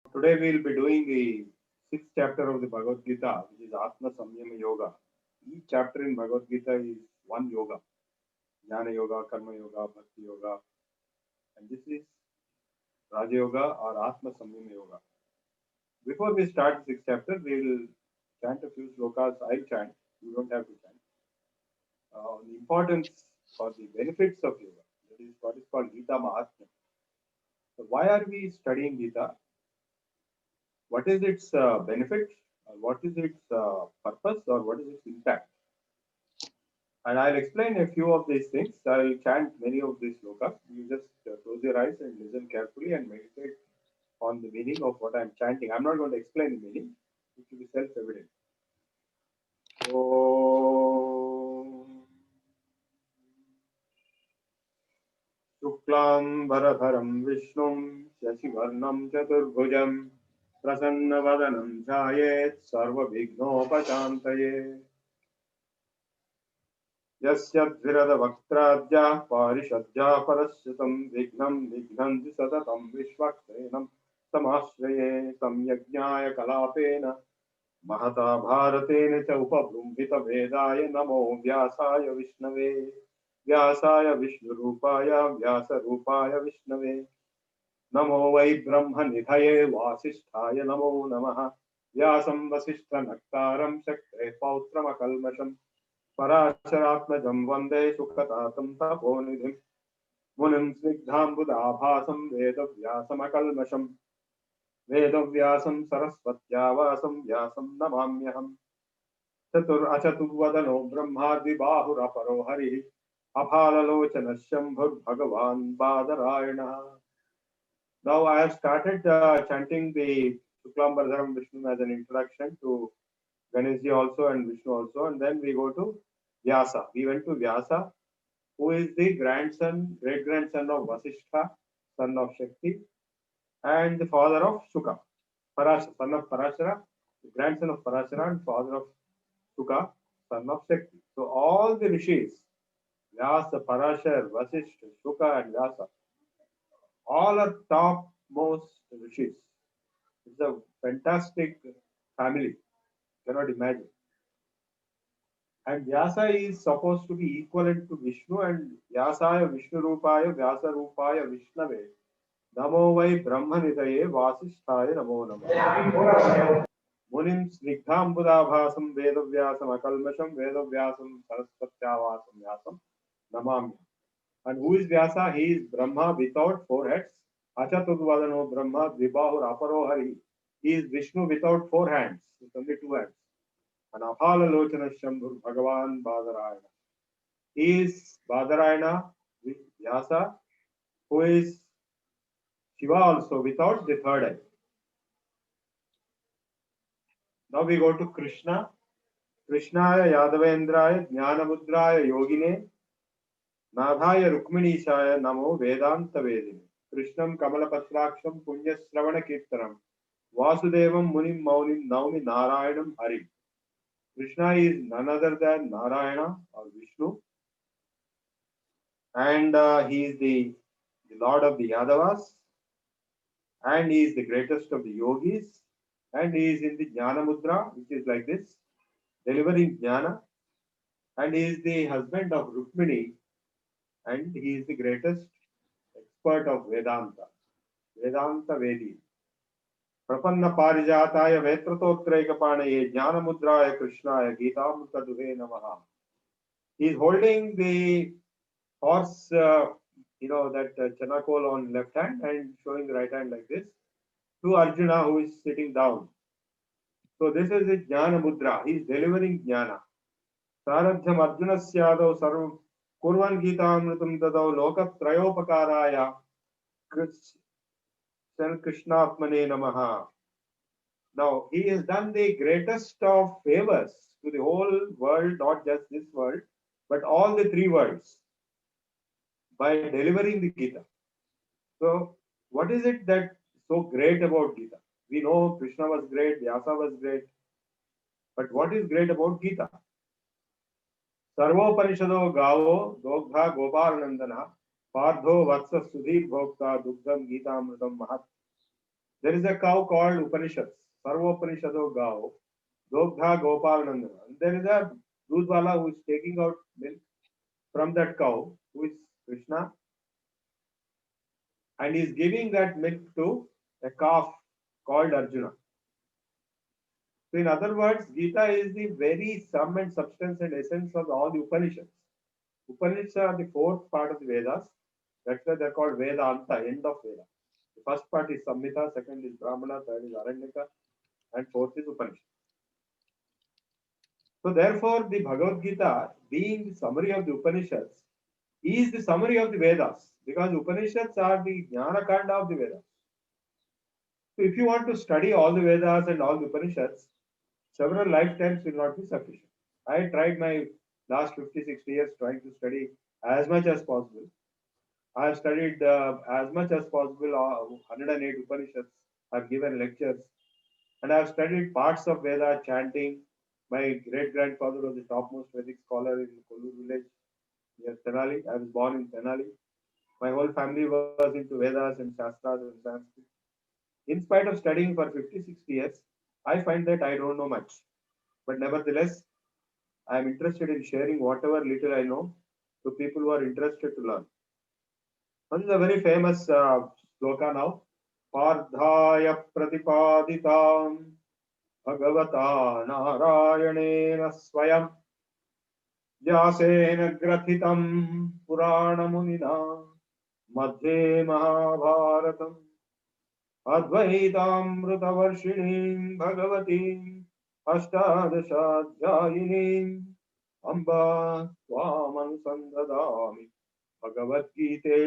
Today we will be doing the sixth chapter of the Bhagavad Gita, which is Atma Samyama Yoga. Each chapter in Bhagavad Gita is one yoga: Jnana Yoga, Karma Yoga, Bhakti Yoga, and this is Raja Yoga or Atma Samyama Yoga. Before we start the sixth chapter, we will chant a few slokas. I'll chant. You don't have to chant. The importance or the benefits of yoga. That is what is called Gita Mahatmya. So why are we studying Gita? What is its benefit? What is its purpose, or what is its impact? And I'll explain a few of these things. I'll chant many of these slokas. You just close your eyes and listen carefully and meditate on the meaning of what I'm chanting. I'm not going to explain the meaning, it will be self-evident. Om Shuklam Bharadharam Vishnum Shashivarnam Chaturbhujam Prasanna Jayet Sarva Vighnopashantaye यस्यद्विरदवक्त्राद्याः पारिषद्या परश्रुतं विघ्नं विघ्नन्ति सततं विश्वक्सेनं समाश्रये तं यज्ञाय कलापेन महता भारतेन च उपबृंहितवेदाय नमो व्यासाय विष्णवे व्यासाय विष्णुरूपाय व्यासरूपाय विष्णवे नमो वै ब्रह्मनिधये वासिष्ठाय नमो नमः व्यासं वसिष्ठनक्तारं शक्तेः पौत्रमकल्मषम् पराशरात्मजं वन्दे सुखतातं तपोनिधिं मुनिं स्निग्धाम्बुदाभासं वेदव्यासमकल्मषं वेदव्यासं सरस्वत्या वासं व्यासं नमाम्यहम् अचतुर्वदनो ब्रह्मा द्विबाहुरपरो हरिः अफाललोचनः शम्भुर्भगवान् बादरायणः. Now I have started chanting the Shuklambaradharam Vishnu as an introduction to Ganeshji also and Vishnu also, and then we go to Vyasa. We went to Vyasa, who is the grandson, great grandson of Vasishtha, son of Shakti, and the father of Shuka. Parashara, son of Parashara, the grandson of Parashara, and father of Shuka, son of Shakti. So all the rishis, Vyasa, Parashar, Vasishtha, Shuka, and Vyasa, all are topmost rishis. It's a fantastic family. You cannot imagine. And Vyasa is supposed to be equivalent to Vishnu, and Vyasaya Vishnu Rupaya Vyasa Rupaya Vishnave Namo Vai Brahmanitaye Vasisthaya Namo Namo Munim Snigdham Budabhasam Vedavyasam Akalmasham Vedavyasam Saraswatyavasam Vyasam Namami. And who is Vyasa? He is Brahma without four heads. Achatudvadano Brahma Dvibahur Aparohari. He is Vishnu without four hands, with only two hands. And Aphalalochana Shambhur Bhagavan Badarayana. He is Badarayana with Vyasa, who is Shiva also without the third eye. Now we go to Krishna. Krishnaya Yadavendraya Jnanamudraya Yogine Nadhaya Rukminishaya Namo Vedanta Vedine. Krishnam Kamalapatraksham Punya Sravana Kirtanam Vasudevam Munim Maunim Naumi Narayanam Harim. Krishna is none other than Narayana or Vishnu, and he is the lord of the Yadavas, and he is the greatest of the yogis, and he is in the Jnana Mudra, which is like this, delivering Jnana, and he is the husband of Rukmini, and he is the greatest expert of Vedanta, Vedanta Vedi. Prapanna Parijataya Vetratotraikapanaye Jnana Mudraya Krishnaya Gitamrita Duhe Namaha. He is holding the horse, that Chanakol on left hand and showing the right hand like this to Arjuna, who is sitting down. So this is his Jnana Mudra. He is delivering Jnana. Saradhyam Arjuna Syadav Sarvam Kurvan Gita Amritam Dadav Lokatrayopakaraya Krishnatmane Namaha. Now he has done the greatest of favors to the whole world, not just this world, but all the three worlds, by delivering the Gita. So what is it that so great about Gita? We know Krishna was great, Vyasa was great, but what is great about Gita? Sarvopanishado Gavo Dogdha Gopalanandana Pardho Vatsa Sudhir Bhokta Dugdham Gita Amritam Mahat. There is a cow called Upanishads, Sarvopanishado Gao, Dogdha Gopal Nandana. And there is a Dudwala who is taking out milk from that cow, who is Krishna, and he is giving that milk to a calf called Arjuna. So, in other words, Gita is the very sum and substance and essence of all the Upanishads. Upanishads are the fourth part of the Vedas. That's why they're called Vedanta, end of Veda. The first part is Samhita, second is Brahmana, third is Aranyaka, and fourth is Upanishad. So therefore, the Bhagavad Gita, being the summary of the Upanishads, is the summary of the Vedas, because Upanishads are the Jnana Kanda of the Vedas. So if you want to study all the Vedas and all the Upanishads, several lifetimes will not be sufficient. I tried my last 50, 60 years trying to study as much as possible. I have studied as much as possible 108 Upanishads. I've given lectures, and I've studied parts of Veda chanting. My great grandfather was the topmost Vedic scholar in Kollur village near Tenali. I was born in Tenali. My whole family was into Vedas and Shastras and Sanskrit. In spite of studying for 50, 60 years, I find that I don't know much. But nevertheless, I am interested in sharing whatever little I know to people who are interested to learn. This is a very famous sloka now. Pardhaya pratipaditam bhagavata narayaneena swayam vyasena grathitam puranamunina madhye mahabharatam advaitamrutavarshiniim bhagavatim ashtadashaധ്യായിനീം Amba Swamanusandadami Bhagavad Gita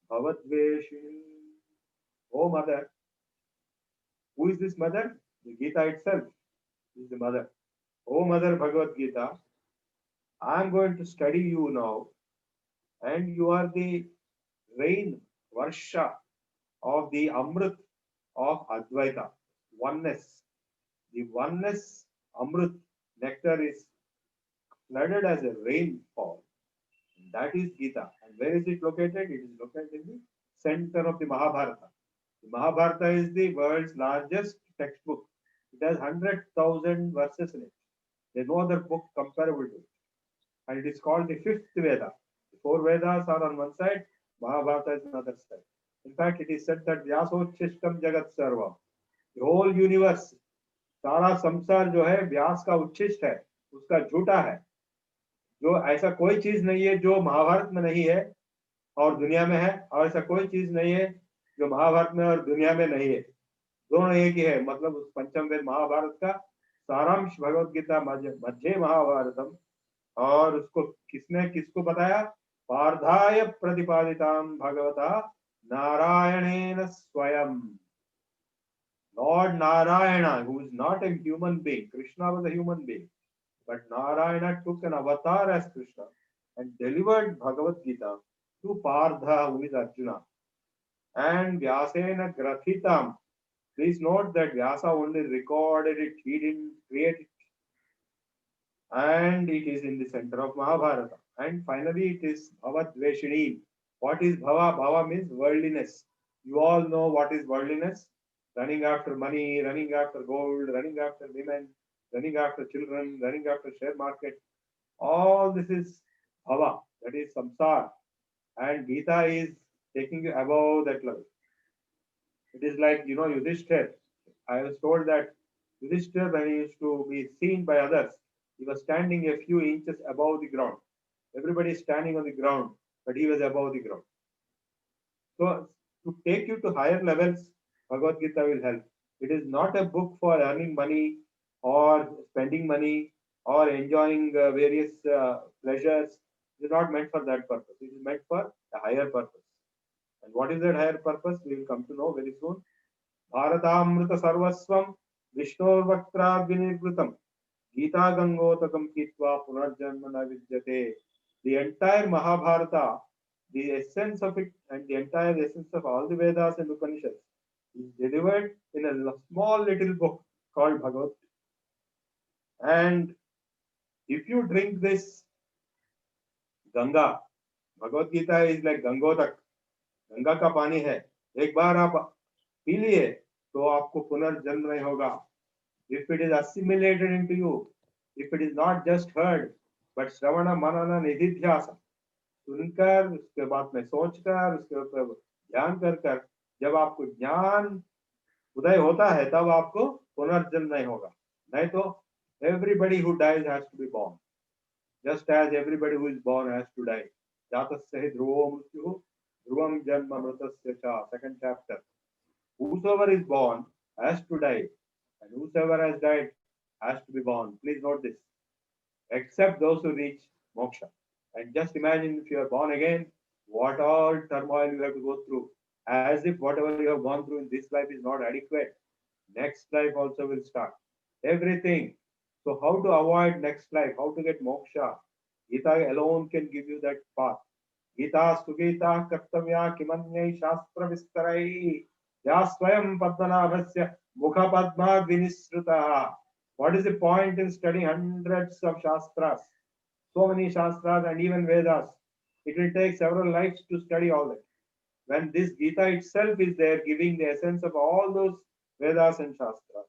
Bhavadveshini. Oh mother. Who is this mother? The Gita itself is the mother. Oh mother Bhagavad Gita, I am going to study you now, and you are the rain, Varsha of the Amrit of Advaita, oneness. The oneness Amrit nectar is flooded as a rainfall. That is Gita. And where is it located? It is located in the center of the Mahabharata. The Mahabharata is the world's largest textbook. It has 100,000 verses in it. There is no other book comparable to it. And it is called the fifth Veda. The four Vedas are on one side, Mahabharata is on the other side. In fact, it is said that Vyasochishtam Jagat Sarvam. The whole universe, सारा संसार जो है व्यास का उच्छिष्ट है, उसका झूठा है. जो ऐसा कोई चीज नहीं है जो महाभारत में नहीं है और दुनिया में है, और ऐसा कोई चीज नहीं है जो महाभारत में और दुनिया में नहीं है. दोनों एक ही है. मतलब उस पंचम वेद महाभारत का सारांश भगवत गीता मध्य महाभारतम. और उसको किसने किसको बताया? पार्थाय प्रतिपादिताम भगवता नारायणेन स्वयं. Lord Narayana, who is not a human being, Krishna was a human being, but Narayana took an avatar as Krishna and delivered Bhagavad Gita to Partha, who is Arjuna. And Vyasena Grathitam. Please note that Vyasa only recorded it, he didn't create it. And it is in the center of Mahabharata. And finally, it is Bhavadveshini. What is Bhava? Bhava means worldliness. You all know what is worldliness. Running after money, running after gold, running after women, running after children, running after share market. All this is bhava, that is samsara. And Gita is taking you above that level. It is like, Yudhishthir. I was told that Yudhishthir, when he used to be seen by others, he was standing a few inches above the ground. Everybody is standing on the ground, but he was above the ground. So, to take you to higher levels, Bhagavad Gita will help. It is not a book for earning money or spending money or enjoying various pleasures. It is not meant for that purpose. It is meant for a higher purpose. And what is that higher purpose? We will come to know very soon. Bharatamrita sarvasvam Vishnor Vaktra Vinirvritam Gita Gangotakam Kitva Punarjanmana Vidyate. The entire Mahabharata, the essence of it and the entire essence of all the Vedas and Upanishads is delivered in a small little book called Bhagavad. And if you drink this Ganga, Bhagavad Gita is like Gangodak. Ganga ka pani hai. एक बार आप P लिए तो आपको पुनर्जन्म नहीं होगा. If it is assimilated into you, if it is not just heard, but श्रवण मनन निधिध्यासन, सुनकर उसके बाद में सोचकर उसके ऊपर ध्यान कर कर जब आपको ज्ञान उदय होता है तब आपको पुनर्जन्म नहीं होगा. नहीं तो everybody who dies has to be born, just as everybody who is born has to die. जातस्य हि ध्रुवो मृत्युः ध्रुवं जन्म मृतस्य च. Second chapter. Whosoever is born has to die, and whosoever has died has to be born. Please note this. Except those who reach moksha. And just imagine if you are born again, what all turmoil you have to go through. As if whatever you have gone through in this life is not adequate, next life also will start. Everything. So how to avoid next life? How to get moksha? Gita alone can give you that path. Gita sugita kartavya kimanyai shastra vistarai ya swayam padmanabhasya mukha padma vinisrutaha. What is the point in studying hundreds of shastras? So many shastras and even Vedas. It will take several lives to study all that. When this Gita itself is there giving the essence of all those Vedas and shastras.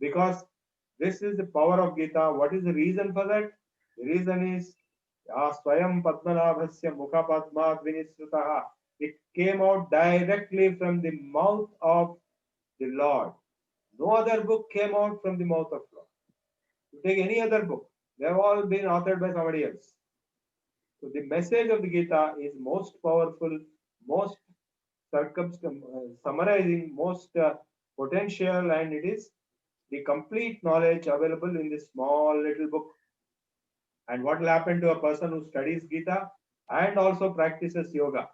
Because this is the power of Gita. What is the reason for that? The reason is Swayam Padmanabhasya Mukha Padma Vinisrutaha. It came out directly from the mouth of the Lord. No other book came out from the mouth of Lord. You take any other book, they have all been authored by somebody else. So the message of the Gita is most powerful, most summarizing, most potential, and it is the complete knowledge available in this small little book. And what will happen to a person who studies Gita and also practices yoga?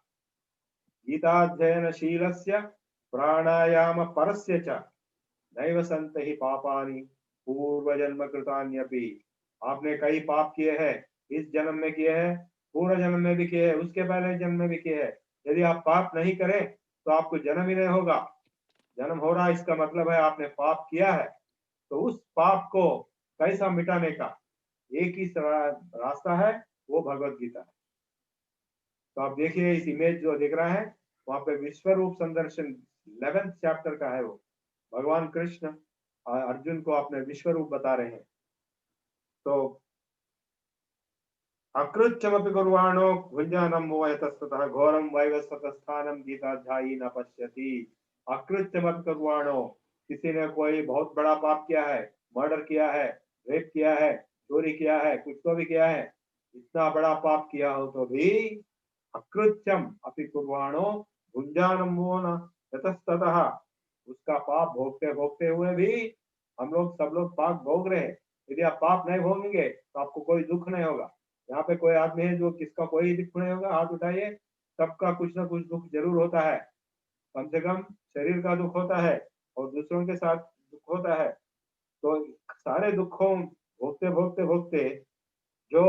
Gita adhyayana shilasya pranayama parasya cha naiva santahi papani पूर्व जन्म कृतान्यपि. आपने कई पाप किए हैं, इस जन्म में किए हैं, पूर्व जन्म में भी किए हैं, उसके पहले जन्म में भी किए हैं. यदि आप पाप नहीं करें तो आपको जन्म ही नहीं होगा. जन्म हो रहा इसका मतलब है आपने पाप किया है. तो उस पाप को कैसा मिटाने का एक ही रास्ता है, वो भगवत गीता है. तो आप देखिए इस इमेज जो दिख रहा है वहां पे विश्व रूप संदर्शन 11th चैप्टर का है. वो भगवान कृष्ण अर्जुन को अपने विश्व रूप बता रहे हैं. तो अकृत्यमपि कुर्वाणो भुञ्जानं मोहयतस्ततः घोरं वैवस्वतस्थानं गीताध्यायी न पश्यति. अकृत्यमपि कुर्वाणो, किसी ने कोई बहुत बड़ा पाप किया है, मर्डर किया है, रेप किया है, चोरी किया है, कुछ तो भी किया है, इतना बड़ा पाप किया हो तो भी अकृत्यम अपि कुर्वाणो भुञ्जानं मोहयतस्ततः, उसका पाप भोगते भोगते हुए भी हम लोग सब लोग पाप भोग रहे हैं. यदि आप पाप नहीं भोगेंगे तो आपको कोई दुख नहीं होगा. यहाँ पे कोई आदमी है जो किसका कोई दुख नहीं होगा? हाथ उठाइए. सबका कुछ ना कुछ दुख जरूर होता है. कम से कम शरीर का दुख होता है और दूसरों के साथ दुख होता है. तो सारे दुखों भोगते भोगते भोगते जो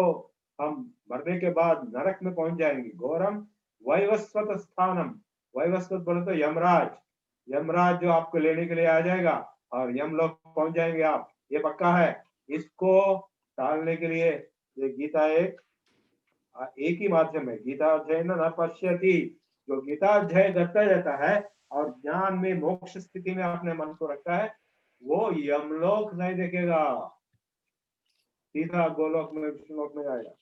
हम मरने के बाद नरक में पहुंच जाएंगे. घोरम वैवस्वत स्थानम. वैवस्वत बोले तो यमराज. यमराज जो आपको लेने के लिए आ जाएगा और यमलोक पहुंच जाएंगे आप, ये पक्का है. इसको टालने के लिए ये गीता एक ही माध्यम है. गीता अध्ययन न पश्यति. जो गीता अध्ययन करता रहता है और ज्ञान में मोक्ष स्थिति में अपने मन को रखता है, वो यमलोक नहीं देखेगा, सीधा गोलोक में विष्णुलोक में जाएगा.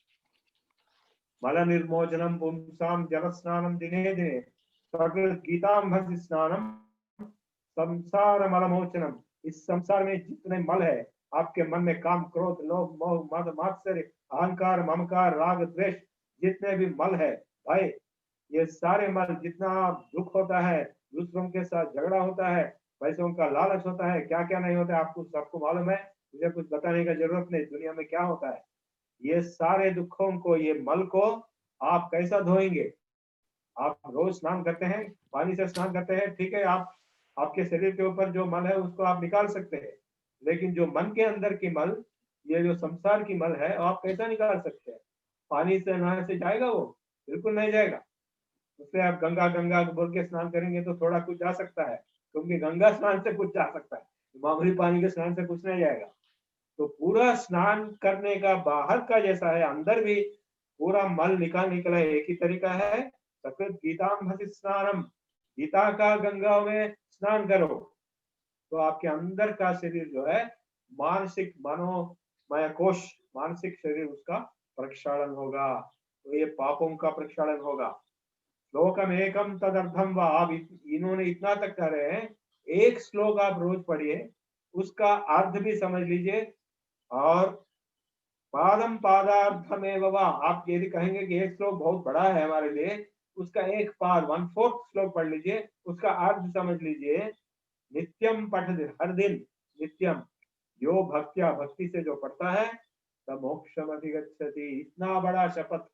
मल निर्मोचनम पुंसाम जल स्नानम दिने दिने सकृत गीतांभसि स्नानम संसार मलमोचनम. इस संसार में जितने मल है आपके मन में, काम क्रोध लोभ मोह मद मात्सर्य अहंकार ममकार राग द्वेष, जितने भी मल है भाई, ये सारे मल, जितना दुख होता है, दूसरों के साथ झगड़ा होता है, पैसों का लालच होता है, क्या क्या नहीं होता है, आपको सबको मालूम है. मुझे कुछ बताने का जरूरत नहीं दुनिया में क्या होता है. ये सारे दुखों को, ये मल को आप कैसा धोएंगे? आप रोज स्नान करते हैं, पानी से स्नान करते हैं, ठीक है, आप आपके शरीर के ऊपर जो मल है उसको आप निकाल सकते हैं. लेकिन जो मन के अंदर की मल, ये जो संसार की मल है, आप कैसा निकाल सकते हैं? पानी से नहाने से जाएगा? वो बिल्कुल नहीं जाएगा. उससे आप गंगा गंगा बोल के स्नान करेंगे तो थोड़ा कुछ जा सकता है, क्योंकि गंगा स्नान से कुछ जा सकता है, मामूली पानी के स्नान से कुछ नहीं जाएगा. तो पूरा स्नान करने का बाहर का जैसा है, अंदर भी पूरा मल निकालने के लिए एक ही तरीका है, सकृत गीतांभसि स्नानम. गीता का गंगा में स्नान करो तो आपके अंदर का शरीर जो है मानसिक मनोमय कोश, मानसिक शरीर उसका प्रक्षालन होगा, तो ये पापों का प्रक्षालन होगा। श्लोकम एकम तदर्थम व, आप इन्होंने इतना तक कह रहे हैं, एक श्लोक आप रोज पढ़िए, उसका अर्थ भी समझ लीजिए। और पादम पादार्थमेव वा, आप यदि कहेंगे कि एक श्लोक बहुत बड़ा है हमारे लिए, उसका एक पाद 1/4 श्लोक पढ़ लीजिए, उसका अर्थ समझ लीजिए। नित्यम पठति, हर दिन, नित्यम, यो भक्त्या, भक्ति से जो पढ़ता है, तब मोक्षम अधिगच्छति। इतना बड़ा शपथ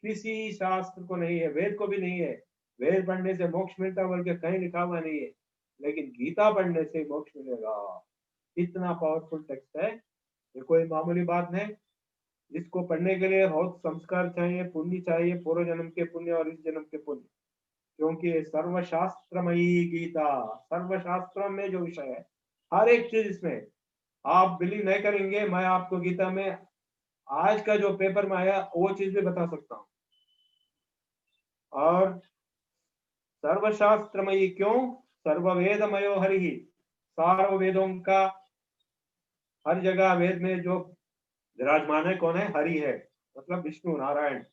किसी शास्त्र को नहीं है, वेद को भी नहीं है। वेद पढ़ने से मोक्ष मिलता बोल के कहीं लिखा हुआ नहीं है, लेकिन गीता पढ़ने से मोक्ष मिलेगा। इतना पावरफुल टेक्स्ट है, ये कोई मामूली बात नहीं। इसको पढ़ने के लिए बहुत संस्कार चाहिए, पुण्य चाहिए, पूर्व जन्म के पुण्य और इस जन्म के पुण्य, क्योंकि सर्वशास्त्रमयी गीता, सर्वशास्त्रों में जो विषय है, हर एक चीज इसमें, आप बिलीव नहीं करेंगे, मैं आपको गीता में आज का जो पेपर में आया वो चीज भी बता सकता हूँ। और सर्वशास्त्रमयी क्यों? सर्ववेदमयो हरि, सार्व वेदों का, हर जगह वेद में जो विराजमान है कौन है? हरि है, मतलब विष्णु नारायण,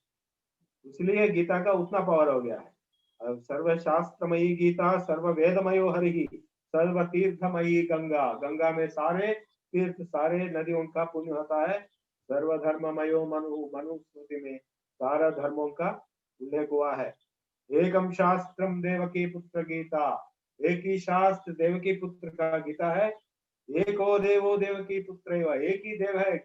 इसलिए गीता का उतना पावर हो गया है। सर्वशास्त्रमयी गीता, सर्ववेदमयो हरि, सर्व तीर्थमयी गंगा, गंगा में सारे तीर्थ, सारे नदियों का पुण्य होता है। सर्वधर्ममयो मनु, मनुस्मृति में सारा धर्मों का उल्लेख हुआ है। एकम शास्त्रम देवकी पुत्र गीता, एक ही शास्त्र देवकी पुत्र का गीता है। एको देवो देवकी पुत्र, एक ही देव है,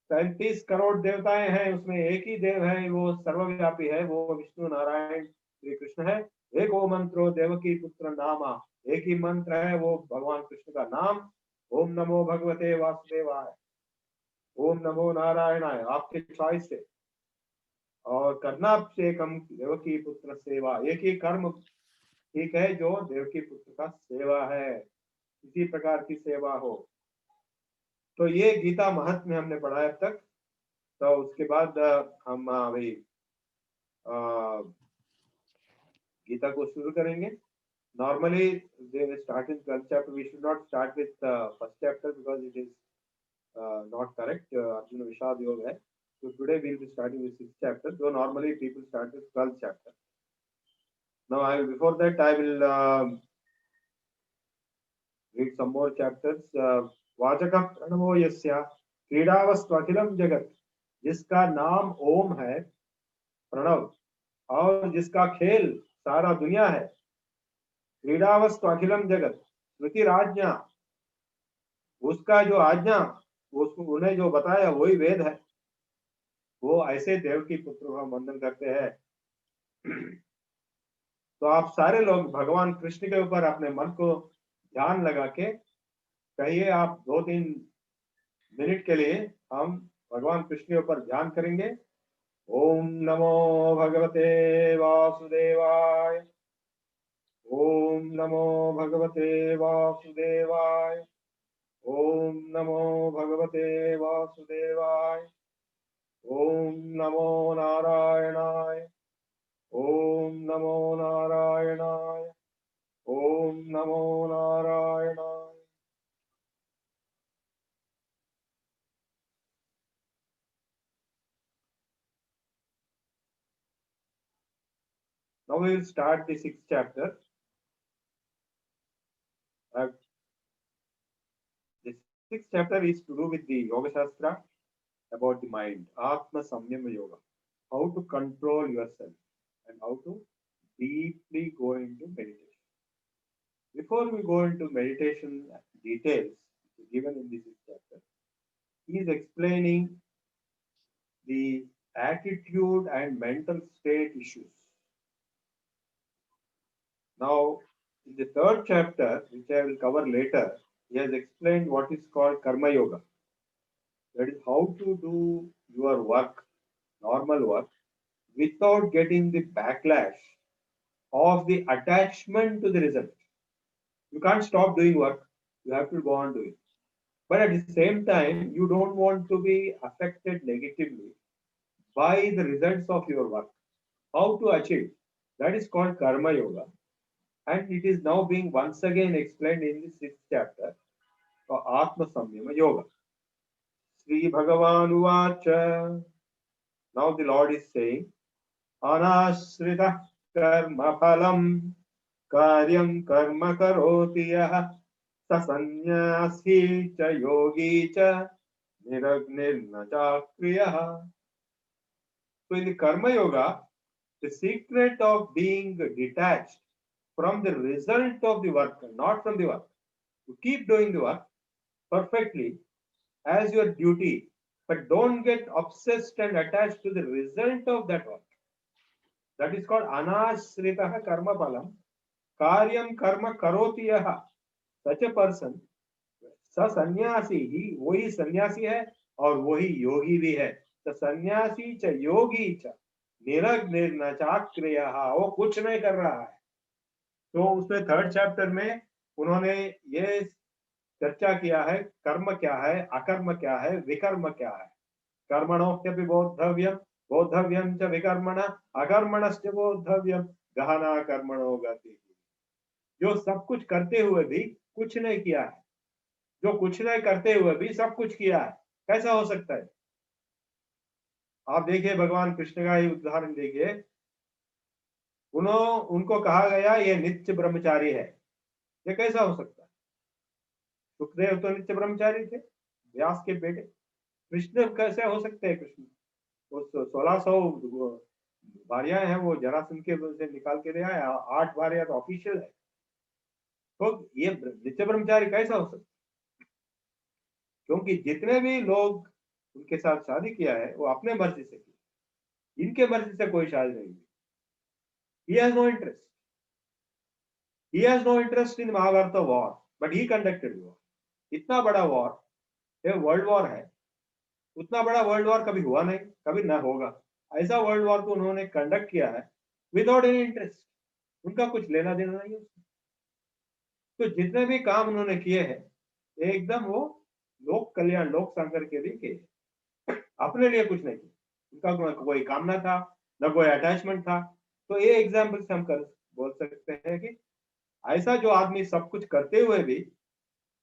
33 करोड़ देवताएं हैं, उसमें एक ही देव है, वो सर्वव्यापी है, वो विष्णु नारायण श्री कृष्ण है। एक ओ मंत्रो देवकी पुत्र नामा, एक ही मंत्र है, वो भगवान कृष्ण का नाम, ओम नमो भगवते वासुदेवाय, ओम नमो नारायणाय, आपके चॉइस से। और करना से कम देवकी पुत्र सेवा, एक ही कर्म ठीक है जो देवकी पुत्र का सेवा है, किसी प्रकार की सेवा हो। तो ये गीता महत्व में हमने पढ़ा है अब तक। तो उसके बाद हम भाई गीता को शुरू करेंगे। Normally they start in 12th chapter, we should not start with first chapter because it is not correct. Arjuna Vishad Yoga hai, so today we will be starting with 6th chapter, though normally people start with 12th chapter. Now before that I will read some more chapters. वाचक प्रणवो यस्या क्रीडावस्तु अखिलम जगत, जिसका नाम ओम है, प्रणव, और जिसका खेल सारा दुनिया है। क्रीडावस्तु अखिलम जगत, स्मृति राज्ञा, उसका जो आज्ञा, उसको उन्हें जो बताया वही वेद है। वो ऐसे देव की पुत्र का वंदन करते हैं। तो आप सारे लोग भगवान कृष्ण के ऊपर अपने मन को ध्यान लगा के कहिए, आप 2-3 मिनट के लिए हम भगवान कृष्ण के ऊपर ध्यान करेंगे। ओम नमो भगवते वासुदेवाय, ओम नमो भगवते वासुदेवाय, ओम नमो भगवते वासुदेवाय, ओम नमो नारायणाय, ओम नमो नारायणाय, ओम नमो नारायणाय। Now we will start the 6th chapter. The 6th chapter is to do with the Yoga Shastra, about the mind, Atma Samyama Yoga, how to control yourself and how to deeply go into meditation. Before we go into meditation details given in this chapter, he is explaining the attitude and mental state issues. Now, in the 3rd chapter, which I will cover later, he has explained what is called Karma Yoga. That is how to do your work, normal work, without getting the backlash of the attachment to the result. You can't stop doing work, you have to go on doing. But at the same time, you don't want to be affected negatively by the results of your work. How to achieve? That is called Karma Yoga. and it is now being once again explained in the 6th chapter for Atma Samyama Yoga. Sri Bhagavan Uvacha. Now the Lord is saying, Anashrita karma phalam karyam karma karoti yah sasannyasi cha yogi cha niragnirna cha kriyah. So in the Karma Yoga, the secret of being detached from the result of the work, not from the work. You keep doing the work perfectly as your duty, but don't get obsessed and attached to the result of that work. That is called anashritaha karma palam karyam karma karoti yaha. Such a person, स सन्यासी ही, वही सन्यासी है और वही योगी भी है. तो सन्यासी च योगी च निरग्निर्न चाक्रियः, वो कुछ नहीं कर रहा है. तो उसमें 3rd चैप्टर में उन्होंने ये चर्चा किया है, कर्म क्या है, अकर्म क्या है, विकर्म क्या है. कर्मणोऽप्यपि बोद्धव्यम बोद्धव्यम च विकर्मण अकर्मणश्च बोद्धव्यम गहना कर्मणो गति. जो सब कुछ करते हुए भी कुछ नहीं किया है, जो कुछ नहीं करते हुए भी सब कुछ किया है, कैसा हो सकता है? आप देखिए, भगवान कृष्ण का ही उदाहरण देखिए. उनको कहा गया ये नित्य ब्रह्मचारी है. ये कैसा हो सकता है? सुखदेव तो नित्य ब्रह्मचारी थे, व्यास के बेटे. कृष्ण कैसे हो सकते हैं? कृष्ण वो 1600 भार्याएं हैं, वो जरासंध के से निकाल के ले आया. 8 भार्या तो ऑफिशियल है. तो ये नित्य ब्रह्मचारी कैसा हो सकता है? क्योंकि जितने भी लोग उनके साथ शादी किया है वो अपने मर्जी से किया, इनके मर्जी से कोई शादी नहीं की. He has no interest. He has no interest in Mahabharata war, but he conducted war. इतना बड़ा वॉर, ये वर्ल्ड वॉर है. उतना बड़ा वर्ल्ड वॉर कभी हुआ नहीं, कभी ना होगा. ऐसा वर्ल्ड वॉर को उन्होंने कंडक्ट किया है विदाउट एनी इंटरेस्ट. उनका कुछ लेना देना नहीं है. तो जितने भी काम उन्होंने किए हैं एकदम वो लोक कल्याण, लोक संकर के लिए किए, अपने लिए कुछ नहीं किया. उनका कोई कामना था, न कोई अटैचमेंट था. तो ये एग्जाम्पल से हम बोल सकते हैं कि ऐसा जो आदमी सब कुछ करते हुए भी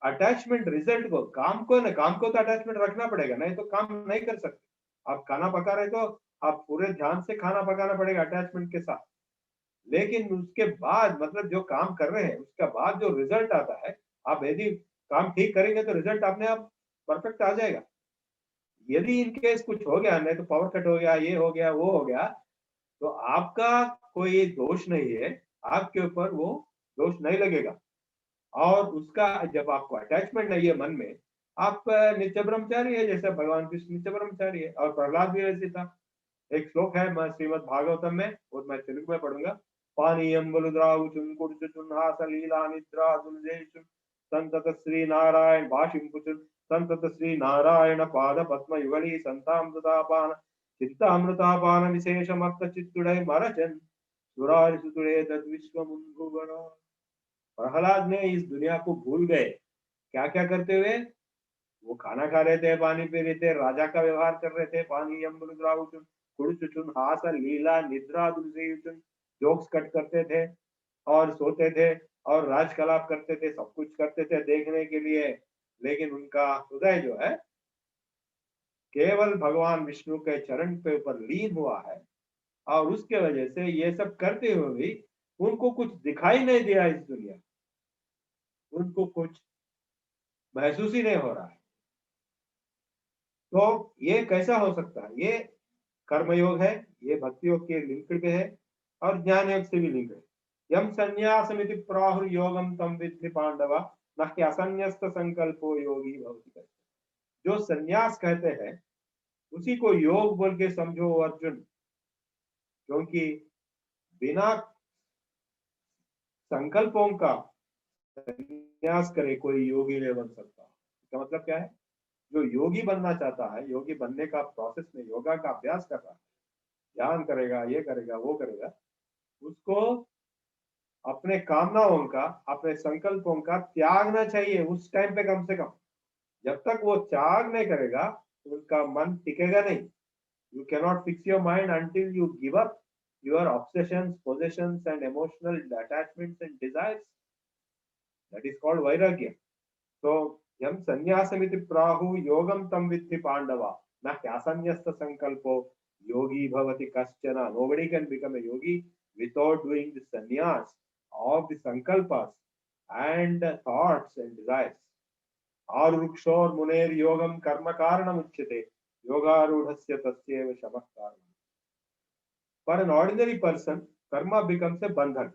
अटैचमेंट रिजल्ट को, काम को तो अटैचमेंट रखना पड़ेगा, नहीं तो काम नहीं कर सकते. आप खाना पका रहे तो आप पूरे ध्यान से खाना पकाना पड़ेगा अटैचमेंट के साथ. लेकिन उसके बाद, मतलब जो काम कर रहे हैं उसके बाद जो रिजल्ट आता है, आप यदि काम ठीक करेंगे तो रिजल्ट अपने आप परफेक्ट आ जाएगा. यदि इन केस कुछ हो गया, नहीं तो पावर कट हो गया, ये हो गया, वो हो गया, तो आपका कोई दोष नहीं है, आपके ऊपर वो दोष नहीं लगेगा. और उसका जब आपको अटैचमेंट नहीं है मन में, आप नित्य ब्रह्मचारी है, जैसे भगवान कृष्ण नित्य ब्रह्मचारी है. और प्रहलाद भी वैसे था. एक श्लोक है श्रीमद् भागवतम में, और मैं तेलुगु में पढ़ूंगा. पानीयम बलुद्रावुचुन कुर्चुचुन हास लीला निद्रा दुलजेशुन संतत श्री नारायण भाषिम कुचुन संतत श्री नारायण पाद पद्म युगली संतामृतापान चित्तामृतापान विशेषमर्थ चित्तुडै मरचन सुरारि सुतुडे तद विश्वमुन्भुवना. प्रहलाद ने इस दुनिया को भूल गए. क्या क्या करते हुए? वो खाना खा रहे थे, पानी पी रहे थे, राजा का व्यवहार कर रहे थे. पानी यमुद्राउचुन कुड़चुचुन हास लीला निद्रा दुलसेयुचुन, जोक्स कट करते थे और सोते थे और राजकलाप करते थे, सब कुछ करते थे देखने के लिए. लेकिन उनका हृदय जो है केवल भगवान विष्णु के चरण पे ऊपर लीन हुआ है. और उसके वजह से ये सब करते हुए भी उनको कुछ दिखाई नहीं दिया इस दुनिया, उनको कुछ महसूस ही नहीं हो रहा है. तो ये कैसा हो सकता है? ये कर्मयोग है, ये भक्ति योग के लिंक्ड पे है और ज्ञान योग से भी लिंक्ड है. यम संन्यासमिति प्राहुर योगम तम विद्धि पांडवा न कि असन्यस्त संकल्पो योगी भवति. जो संन्यास कहते हैं उसी को योग बोल के समझो अर्जुन. क्योंकि बिना संकल्पों का संन्यास करे कोई योगी नहीं बन सकता. इसका मतलब क्या है? जो योगी बनना चाहता है, योगी बनने का प्रोसेस में योगा का अभ्यास कर रहा है, ध्यान करेगा, ये करेगा, वो करेगा, उसको अपने कामनाओं का, अपने संकल्पों का त्यागना चाहिए उस टाइम पे कम से कम. जब तक वो त्याग नहीं करेगा उनका मन टिकेगा नहीं. You cannot fix your mind until you give up your obsessions, possessions, and emotional attachments and desires. That is called vairagya. So, yam sanyasamiti prahu yogam tam vitti pandava. Na kyasanyasta sankalpo yogi bhavati kaschana. Nobody can become a yogi without doing the sannyas of the sankalpas and thoughts and desires. Arukshor muner yogam karma karanam uchyate. Yogarudhasya tasyeva shamah karanam. For an ordinary person, karma becomes a bandhan.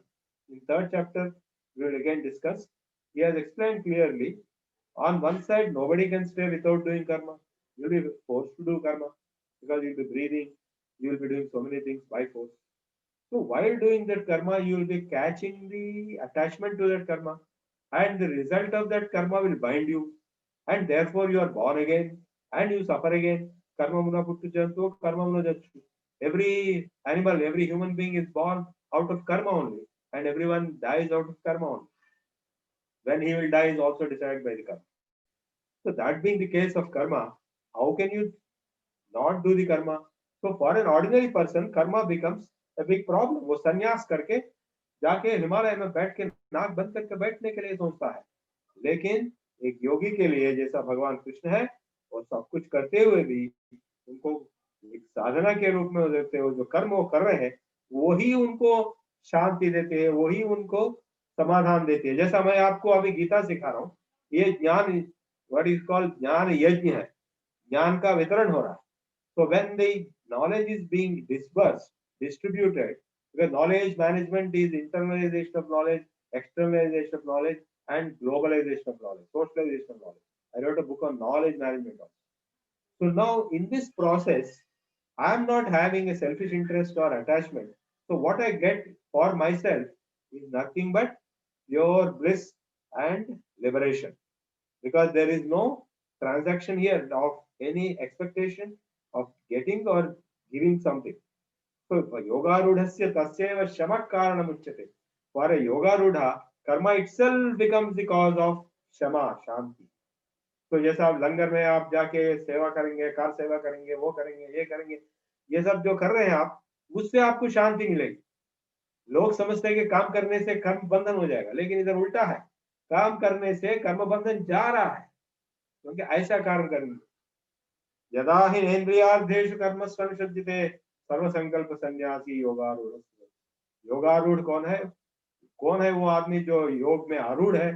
In third chapter, we will again discuss. He has explained clearly. On one side, nobody can stay without doing karma. You will be forced to do karma because you will be breathing, you will be doing so many things by force. So while doing that karma, you will be catching the attachment to that karma, and the result of that karma will bind you, and therefore you are born again and you suffer again. Karma muna puttu jantu, karma muna jachu. Every animal, every human being is born out of karma only, and everyone dies out of karma only. When he will die is also decided by the karma. So that being the case of karma, how can you not do the karma? So for an ordinary person, karma becomes a big problem. वो संन्यास करके जाके हिमालय में बैठ के नाक बंद करके बैठने के लिए सोचता है, लेकिन एक योगी के लिए जैसा भगवान कृष्ण है, और सब कुछ करते हुए भी उनको एक साधना के रूप में देखते हो, जो कर्म वो कर रहे हैं वही उनको शांति देते हैं, वही उनको समाधान देती है. जैसा मैं आपको अभी गीता सिखा रहा हूँ, ये ज्ञान व्हाट इज कॉल्ड ज्ञान यज्ञ है, ज्ञान का वितरण हो रहा है. So when the knowledge is being dispersed, distributed, because knowledge management is internalization of knowledge, externalization of knowledge, and globalization of knowledge, socialization of knowledge. I wrote a book on knowledge management also. So now in this process, I am not having a selfish interest or attachment. So what I get for myself is nothing but pure bliss and liberation, because there is no transaction here of any expectation of getting or giving something. So yogarudhasya tasyeva shamak karanam uchyate. For a yogarudha, karma itself becomes the cause of shama, shanti. तो जैसा आप लंगर में आप जाके सेवा करेंगे, car सेवा करेंगे, वो करेंगे, ये करेंगे, ये सब जो कर रहे हैं आप, उससे आपको शांति मिलेगी. लोग समझते हैं कि काम करने से कर्म बंधन हो जाएगा, लेकिन इधर उल्टा है. काम करने से कर्म बंधन जा रहा है, क्योंकि ऐसा कारण करेंगे. यदा हि इंद्रियार्थेषु कर्मस्वनुषज्यते सर्व संकल्प सन्यासी योगारूढ़. योगारूढ़ कौन है वो आदमी जो योग में आरूढ़ है.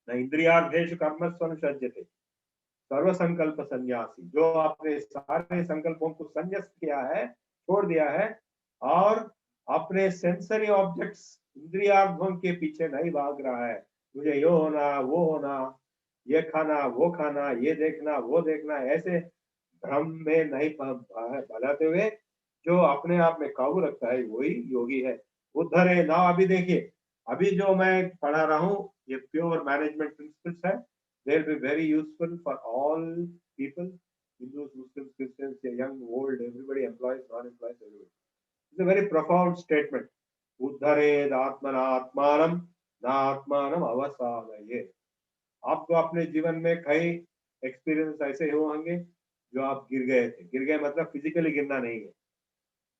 न इंद्रियार्थेषु कर्मस्वनुषज्यते सर्व संकल्प सन्यासी, जो अपने सारे संकल्पों को संन्यास किया है, छोड़ दिया है, और अपने सेंसरी ऑब्जेक्ट्स इंद्रियार्थों के पीछे नहीं भाग रहा है. मुझे ये होना, वो होना, ये खाना, वो खाना, ये देखना, वो देखना, ऐसे भ्रम में नहीं भलाते हुए जो अपने आप में काबू रखता है, वही योगी है. उद्धरे ना. अभी देखिए, अभी जो मैं पढ़ा रहा हूँ ये प्योर मैनेजमेंट प्रिंसिपल्स है. they will be very useful for all people, Hindus, Muslims, Christians, young, old, everybody, employees, non-employees, everybody. It's a very profound statement. उद्धरेद आत्मना आत्मानम ना आत्मानम अवसादये. आपको अपने जीवन में कई एक्सपीरियंस ऐसे होंगे जो आप गिर गए थे. गिर गए मतलब फिजिकली गिरना नहीं है,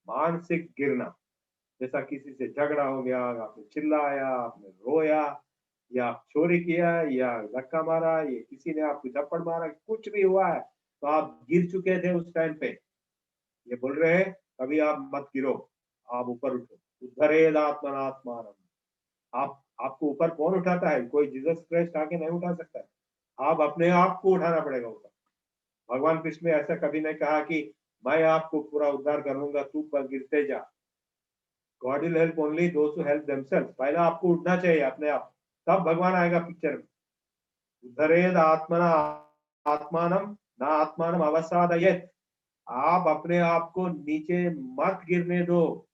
मानसिक गिरना. जैसा किसी से झगड़ा हो गया, आपने चिल्लाया, आपने रोया, या चोरी किया, या धक्का मारा, या किसी ने आपको थप्पड़ मारा, कुछ भी हुआ है, तो आप गिर चुके थे उस टाइम पे. ये बोल रहे हैं कभी आप मत गिरो, आप ऊपर उठो. उद्धरेद आत्मनात्मानम. आपको ऊपर कौन उठाता है? कोई जीसस क्राइस्ट आके नहीं उठा सकता है. आप अपने आप को उठाना पड़ेगा ऊपर. भगवान कृष्ण ने ऐसा कभी नहीं कहा कि मैं आपको पूरा उद्धार करूंगा, तू पर गिरते जा. God will help only those who help themselves. पहले आपको उठना चाहिए अपने आप, तब भगवान आएगा पिक्चर में. उद्धरेद आत्मना आत्मानम ना आत्मानम अवसादयेत. आप अपने आप को नीचे मत गिरने दो,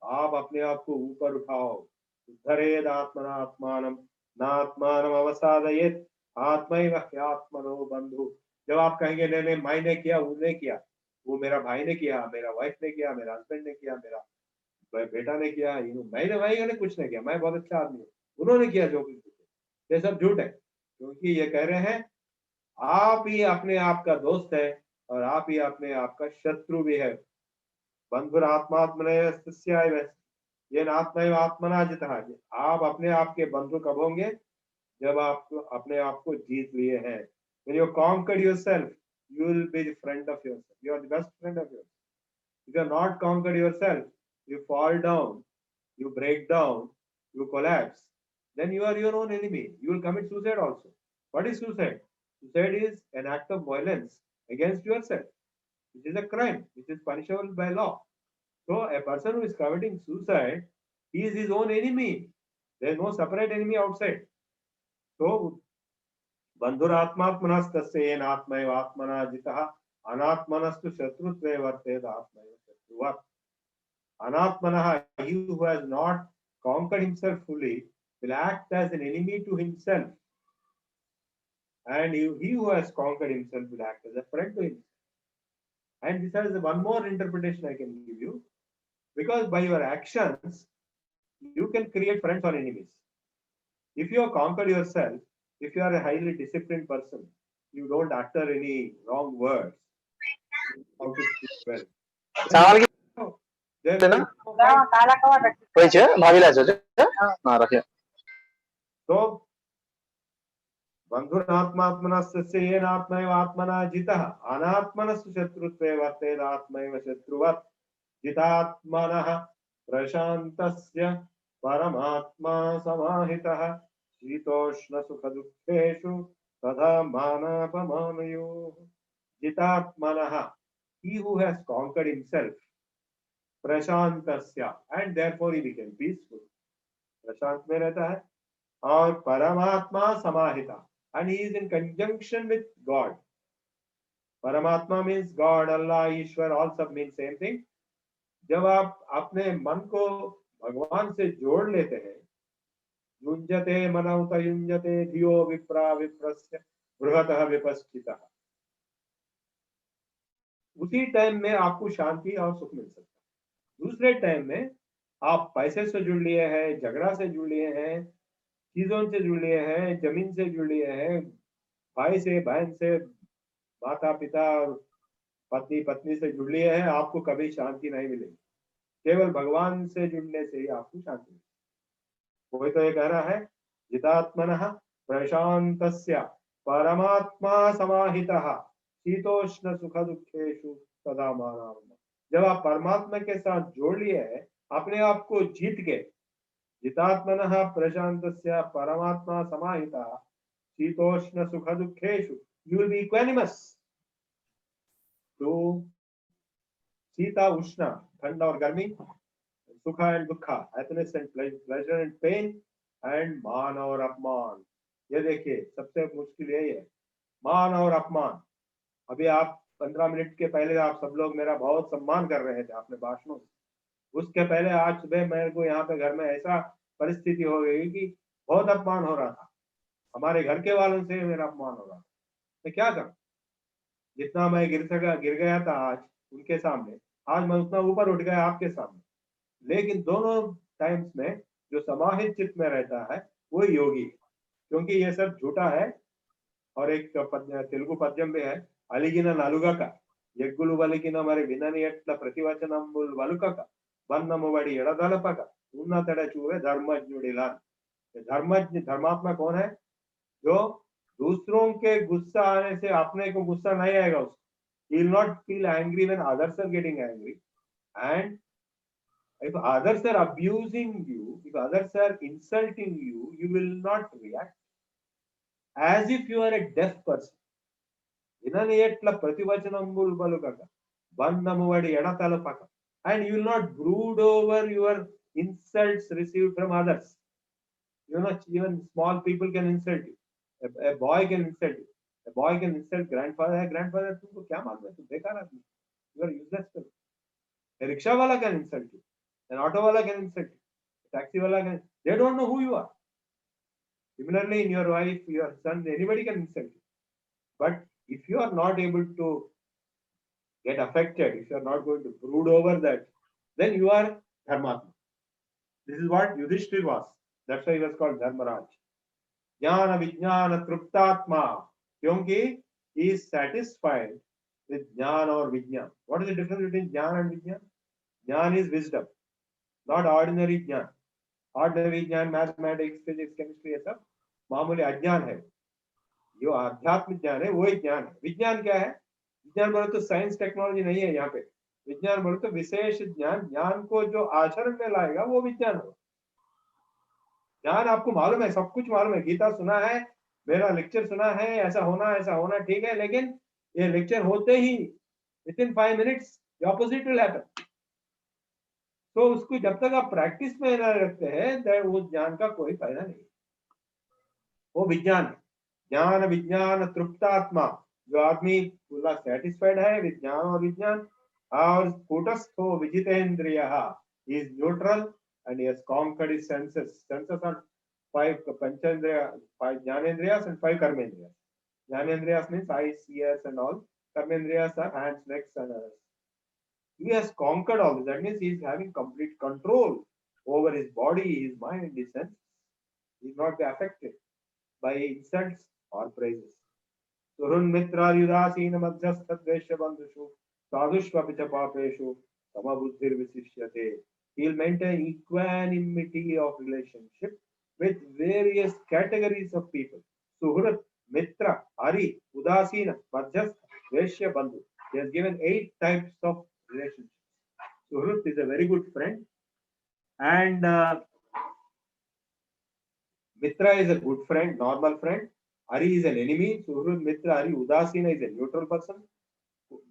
आप अपने आप को ऊपर उठाओ. उद्धरेद आत्मना आत्मानम ना आत्मानम अवसादयेत आत्मैव ह्यात्मनो बंधु. जब आप कहेंगे नहीं नहीं मैंने किया, उसने किया, वो मेरा भाई ने किया, मेरा वाइफ ने किया, मेरा हस्बैंड ने किया, मेरा बेटा ने किया, मैंने कुछ नहीं किया, मैं बहुत अच्छा आदमी हूँ, उन्होंने किया जो कुछ. ये सब झूठ है, क्योंकि ये कह रहे हैं आप ही अपने आप का दोस्त है और आप ही अपने आप का शत्रु भी है. बंधुरात्मात्मनेस्तस्याय येन आत्मैव आत्मना जितः। आप अपने आप के बंधु कब होंगे? जब आप अपने आप को जीत लिए हैं। When you conquered yourself, you will be the friend of yourself. You are the best friend of yourself. If you are not conquered yourself, you fall down, you break down, you collapse, then you are your own enemy. You will commit suicide also. What is suicide? Suicide is an act of violence against yourself. It is a crime which is punishable by law. So a person who is committing suicide, he is his own enemy. There is no separate enemy outside. So बंधुरात्मात्मनस्तस्येन आत्मैव आत्मना जितः अनात्मनस्तु शत्रुत्वे वर्तेत आत्मैव शत्रुवत्। Anatmanah, he who has not conquered himself fully, will act as an enemy to himself. And he who has conquered himself will act as a friend to himself. And this has one more interpretation I can give you. Because by your actions, you can create friends or enemies. If you have conquered yourself, if you are a highly disciplined person, you don't utter any wrong words. How to speak well. चावल की There है ना? वही छे भाभी लाए छे हां रखिए। तो बंधुरात्मात्मनस्तस्य येन आत्मैव आत्मना जितः अनात्मनस्तु शत्रुत्वे वर्तेत आत्मैव शत्रुवत्। जितात्मनः प्रशान्तस्य परमात्मा समाहितः शीतोष्ण सुख दुःखेषु तथा मानापमानयोः। जितात्मनः, he who has conquered himself, प्रशांतस्य, and therefore he became peaceful, प्रशांत में रहता है, और परमात्मा समाहिता, and he is in conjunction with God. परमात्मा means God, Allah, ईश्वर, all सब mean same thing. जब आप अपने मन को भगवान से जोड़ लेते हैं, युञ्जते मनौत युञ्जते धियो विप्रा विप्रस्य बृहतः विपश्चितः, उसी टाइम में आपको शांति और सुख मिल सकता है। दूसरे टाइम में आप पैसे से जुड़ लिए हैं, झगड़ा से जुड़ लिए हैं, चीजों से जुड़ लिए हैं, जमीन से जुड़ लिए हैं, भाई से, बहन से, माता पिता और पत्नी पत्नी से जुड़ लिए हैं, आपको कभी शांति नहीं मिलेगी। केवल भगवान से जुड़ने से ही आपको शांति मिलेगी। कोई तो ये कह रहा है जितात्मनः प्रशांतस्य परमात्मा समाहितः शीतोष्ण सुख दुःखेषु तदा मानापमानयोः। जब आप परमात्मा के साथ जोड़ लिए हैं, अपने आप को जीत के, जितात्मनः प्रशांतस्य परमात्मा समाहितः शीतोष्ण सुख दुःखेषु, you will be equanimous to शीता उष्ण, ठंड और गर्मी, सुख एंड दुख, happiness and pleasure and pain, and मान और अपमान। ये देखिए सबसे मुश्किल यही है, मान और अपमान। अभी आप 15 मिनट के पहले आप सब लोग मेरा बहुत सम्मान कर रहे थे अपने भाषणों में, उसके पहले आज सुबह मेरे को यहाँ पे घर में ऐसा परिस्थिति हो गई कि बहुत अपमान हो रहा था, हमारे घर के वालों से मेरा अपमान हो रहा था। मैं क्या करूं? जितना मैं गिर गया था आज उनके सामने, आज मैं उतना ऊपर उठ गया आपके सामने। लेकिन दोनों टाइम्स में जो समाहित चित्त में रहता है वो योगी, क्योंकि ये सब झूठा है। और एक तेलुगु पद्यम भी है, अलिगिन नलुगक ఎగ్గులు వలికిన మరి వినని ఎట్ల ప్రతివచనంబుల్ వలుకక బన్నము వడి ఎడదలపక ఉన్నతడ చూవే धर्मज्ञुडिला। धर्मज्ञ, धर्मात्मा कौन है? जो दूसरों के गुस्सा आने से अपने को गुस्सा नहीं आएगा उसको। He will not feel angry when others are getting angry. And if others are abusing you, if others are insulting you, you will not react as if you are a deaf person. వినని ఎట్ల ప్రతివచనంబుల్ పలుకక బంధము వడి ఎడతలపక. And you will not brood over your insults received from others. You know, even small people can insult you. A boy can insult you. A boy can insult grandfather. Hey, grandfather, तुमको क्या मालूम है? तुम बेकार आदमी, you are useless fellow. A rickshaw wala can insult you. An auto wala can insult you. A taxi wala can. They don't know who you are. Similarly, in your wife, your son, anybody can insult you. But if you are not able to get affected, if you are not going to brood over that, then you are Dharmatma. This is what Yudhishthir was. That's why he was called Dharmaraj. Jnana Vijnana Truptatma. Kyunki he is satisfied with Jnana or Vijnana. What is the difference between Jnana and Vijnana? Jnana is wisdom, not ordinary jnana. Ordinary ज्ञान mathematics physics chemistry ये सब मामूली अज्ञान है. जो आध्यात्मिक ज्ञान है वही ज्ञान है. विज्ञान क्या है? विज्ञान बोले तो साइंस टेक्नोलॉजी नहीं है यहाँ पे. विज्ञान बोले तो विशेष ज्ञान, ज्ञान को जो आचरण में लाएगा वो विज्ञान हो. ज्ञान आपको मालूम है, सब कुछ मालूम है, गीता सुना है, मेरा लेक्चर सुना है, ऐसा होना ठीक है, लेकिन ये लेक्चर होते ही within 5 minutes the opposite will happen. तो उसको जब तक आप प्रैक्टिस में न रखते हैं वो ज्ञान का कोई फायदा नहीं. वो विज्ञान है. ज्ञान विज्ञान तृप्तात्मा, जो आदमी पूरा सेटिस्फाइड है विज्ञान और विज्ञान, और कूटस्थो विजितेन्द्रियः, he is neutral and he has conquered his senses. Senses are 5 panchendriya, 5 jnanendriyas and 5 karmendriyas. Jnanendriyas means eyes, ears and all. Karmendriyas are hands, legs and others. He has conquered all this. That means he is having complete control over his body, his mind, his senses. He will not be affected by insults or praises. Surun mitra yudasina madhyastha dveshya bandhushu sadhushva picha papeshu samabuddhir visishyate. He will maintain equanimity of relationship with various categories of people. Suhrat, mitra, hari, udasina, madhyastha, dveshya bandhu. He has given 8 types of relationships. Suhrat is a very good friend, and Mitra is a good friend, normal friend. Hari is an enemy. Suhrat, Mitra, Hari, Udasina is a neutral person.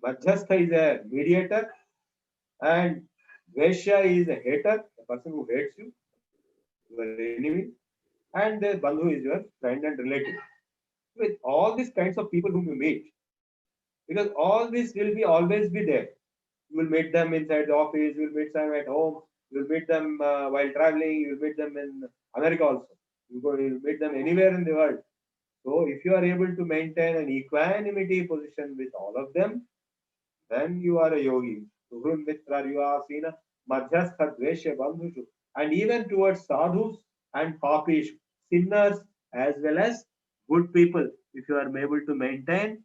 Madhyastha is a mediator, and Vaishya is a hater, a person who hates you, your enemy, and the Bandhu is your friend and relative. With all these kinds of people whom you meet, because all this will be always be there. You will meet them inside the office, you will meet them at home, you will meet them while traveling, you will meet them in America also. You will meet them anywhere in the world. So if you are able to maintain an equanimity position with all of them, then you are a yogi. Suhrun mitra yuasina madhyastha dveshya bandhushu. And even towards sadhus and papish, sinners as well as good people, if you are able to maintain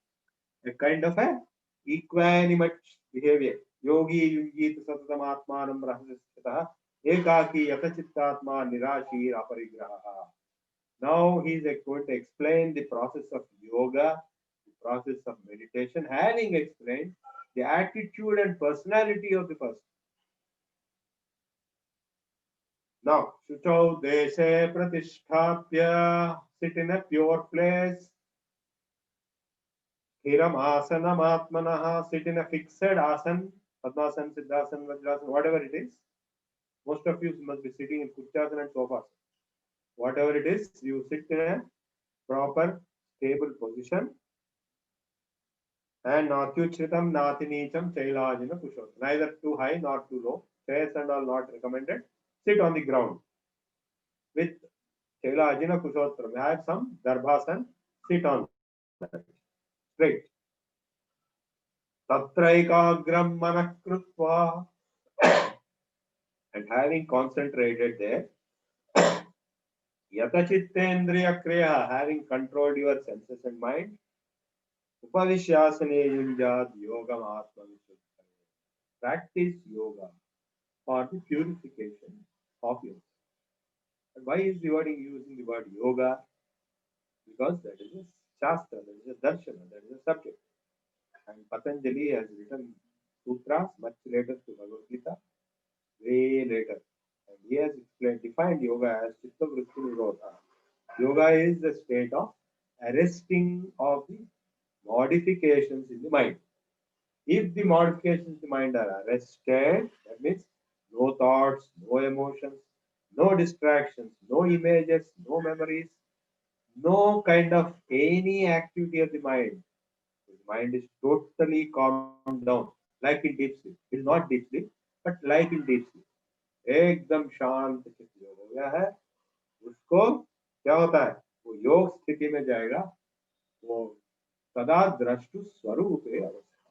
a kind of a equanimate behavior. Yogi yungit satatam atmanam rahasistha ekaki yatachittatma nirashir aparigraha. Now he is going to explain the process of yoga, the process of meditation, having explained the attitude and personality of the person. Now, Shuchau Deshe Pratisthapya, sit in a pure place. Hiram Asanam Atmanaha, sit in a fixed asan, Padmasan, Siddhasan, Vajrasan, whatever it is. Most of you must be sitting in Kuchasan and Sofas. Whatever it is, you sit in a proper, stable position. And Natyuchritam Natinicham Chailajina Kushot. Neither too high nor too low. Chairs and all not recommended. Sit on the ground with Chailajina Kushotram. Have some Darbhasan, sit on that. Straight. Tatraikagram Manakrutva. And having concentrated there, Yatachittendriya Kriya, having controlled your senses and mind, Upavishyasane Yunjad Yogam Atma Visuddhaya. Practice yoga for the purification of yourself. And why is the wording using the word yoga? Because that is a shastra, that is a darshana, that is a subject. And Patanjali has written sutras much later to Bhagavad Gita, way later. And he has explained, defined yoga as Chitta Vritti Nirodha. Yoga is the state of arresting of the modifications in the mind. If the modifications in the mind are arrested, that means no thoughts, no emotions, no distractions, no images, no memories, no kind of any activity of the mind. The mind is totally calmed down, like in deep sleep. It is not deep sleep, but like in deep sleep. एकदम शांत चित्त योग हो गया है, उसको क्या होता है, वो योग स्थिति में जाएगा, वो सदा द्रष्टु स्वरूपे अवस्था.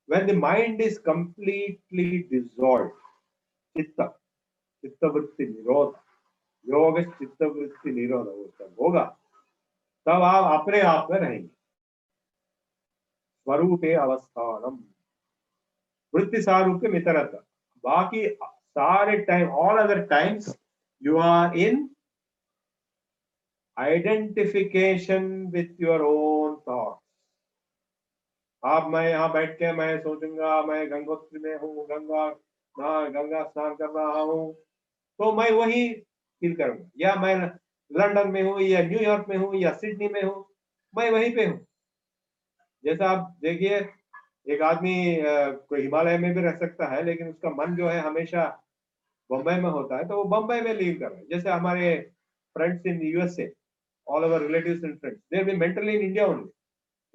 When the mind is completely dissolved, चित्तवृत्ति निरोध, योग चित्तवृत्ति निरोध होगा, तब आप अपने आप में रहेंगे. स्वरूपे अवस्थानम, वृत्ति सारूप्य मितरता. बाकी सारे time, all other times you are in identification with your own thoughts. आप, मैं यहाँ बैठ के मैं सोचूंगा मैं गंगोत्री में हूँ, गंगा स्नान कर रहा हूँ, तो मैं वही फील करूंगा। या मैं लंदन में हूँ या न्यूयॉर्क में हूँ या सिडनी में हूँ, मैं वहीं पे हूँ। जैसा आप देखिए, एक आदमी कोई हिमालय में भी रह सकता है, लेकिन उसका मन जो है हमेशा बम्बई में होता है, तो वो बम्बई में लीव कर रहे हैं। जैसे हमारे friends in USA, all our relatives and friends, they will be mentally in India only.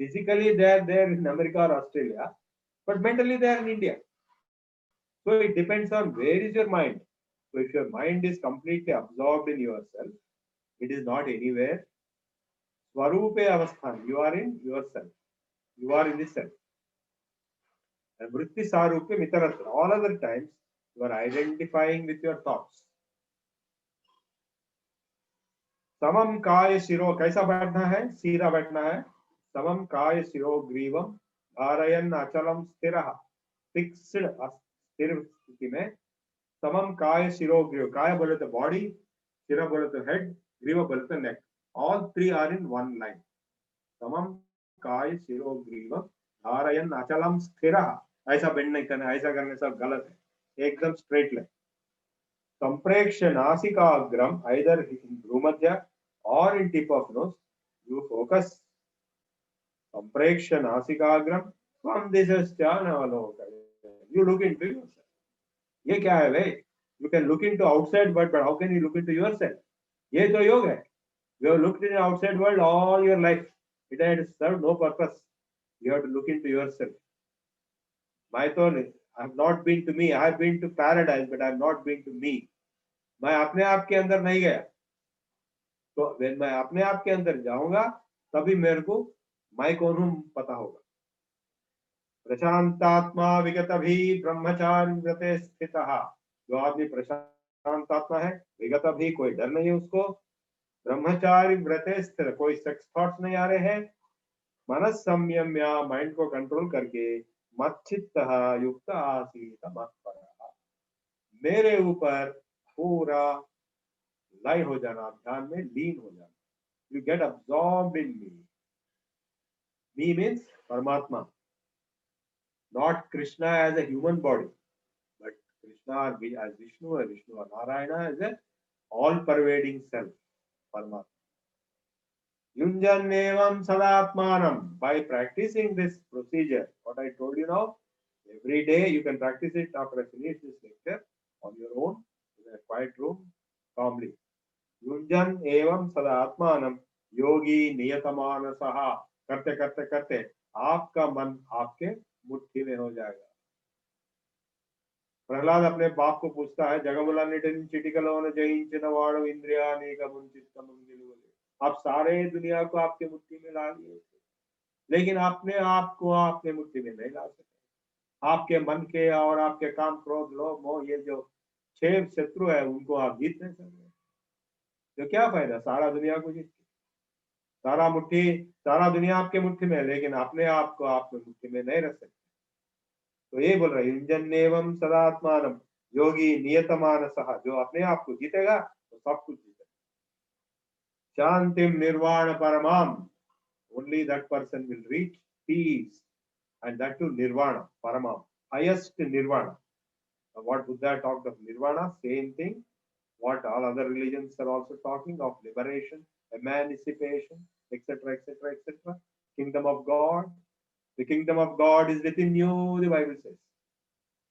Physically they are there in America or Australia, but mentally they are in India. So it depends on where is your mind. So if your mind is completely absorbed in yourself, it is not anywhere. Swarupe avasthan, you are in yourself, you are in the self. And vritti sarupe mitaratra, all other times you are identifying with your thoughts. समम काय शिरो, कैसा बैठना है? सीधा बैठना है। समम काय शिरो ग्रीवम धारयन अचलम स्थिरः, फिक्स्ड स्थिर स्थिति में। समम काय शिरो ग्रीव, काय बोले तो बॉडी, शिरा बोले तो हेड, ग्रीव बोले तो neck, all three are in one line. समम काय शिरो ग्रीवम धारयन अचलम स्थिरः, ऐसा बेंड नहीं करना, ऐसा करने से गलत है, एकदम स्ट्रेट लाइन। संप्रेक्ष्य नासिकाग्रम, either in भ्रूमध्य or in tip of nose, you focus. संप्रेक्ष्य नासिकाग्रम, from this styanavalokana, you look into yourself. ये क्या है भाई? You can look into outside world, but how can you look into yourself? ये तो योग है. You have looked in the outside world all your life. It had served no purpose. You have to look into yourself. My thought, I have not been to me. I have been to paradise, but I have not been to me. मैं अपने आप के अंदर नहीं गया, तो when मैं अपने आप के अंदर जाऊंगा तभी मेरे को मैं कौन हूं पता होगा। प्रशांतात्मा विगतभि ब्रह्मचारी व्रते स्थितः, जो आदमी प्रशांत आत्मा है, विगतभि कोई डर नहीं है उसको, ब्रह्मचारी व्रते स्थित, कोई सेक्स थॉट्स नहीं आ रहे हैं, मनस संयम्य, माइंड को कंट्रोल करके, मच्चित्तः युक्त आसीत मत्परः, मेरे ऊपर पूरा लय हो जाना, ध्यान में लीन हो जाना। You get absorbed in me. Me means Paramatma, not Krishna as a human body, but Krishna as Vishnu or Vishnu or Narayana as a all-pervading self, Paramatma. Yunjanevam sadatmanam. By practicing this procedure, what I told you now, every day you can practice it after I finish this lecture on your own in a quiet room, calmly. युंजन एवं सदात्मानम योगी नियतमानसः, करते करते करते आपका मन आपके मुट्ठी में हो जाएगा। प्रहलाद अपने बाप को पूछता है, जगमुला निटिन चिटिकलोन जయించిన వాడు ఇంద్రియానీకమున్ చిత్తమున్ గెలువలే, आप सारे दुनिया को आपके मुट्ठी में ला लिए थे, लेकिन अपने आप को आपने मुट्ठी में नहीं ला सके। आपके मन के और आपके काम क्रोध लोभ मोह, ये जो 6 शत्रु है, उनको आप जीत नहीं सकते। तो क्या फायदा सारा दुनिया को जीत के? सारा दुनिया आपके मुट्ठी में है, लेकिन अपने आप को आप मुट्ठी में नहीं रख सकते। तो ये बोल रहे युंजन एवं सदात्मानम योगी नियतमानसः, जो अपने आप को जीतेगा तो सब कुछ जीतेगा। शांतिम निर्वाण परमाम, only that person will reach peace, and that too nirvana, paramam, highest nirvana. Now, what Buddha talked of nirvana, same thing what all other religions are also talking of, liberation, emancipation, etc., etc., etc. Kingdom of God. The kingdom of God is within you, the Bible says.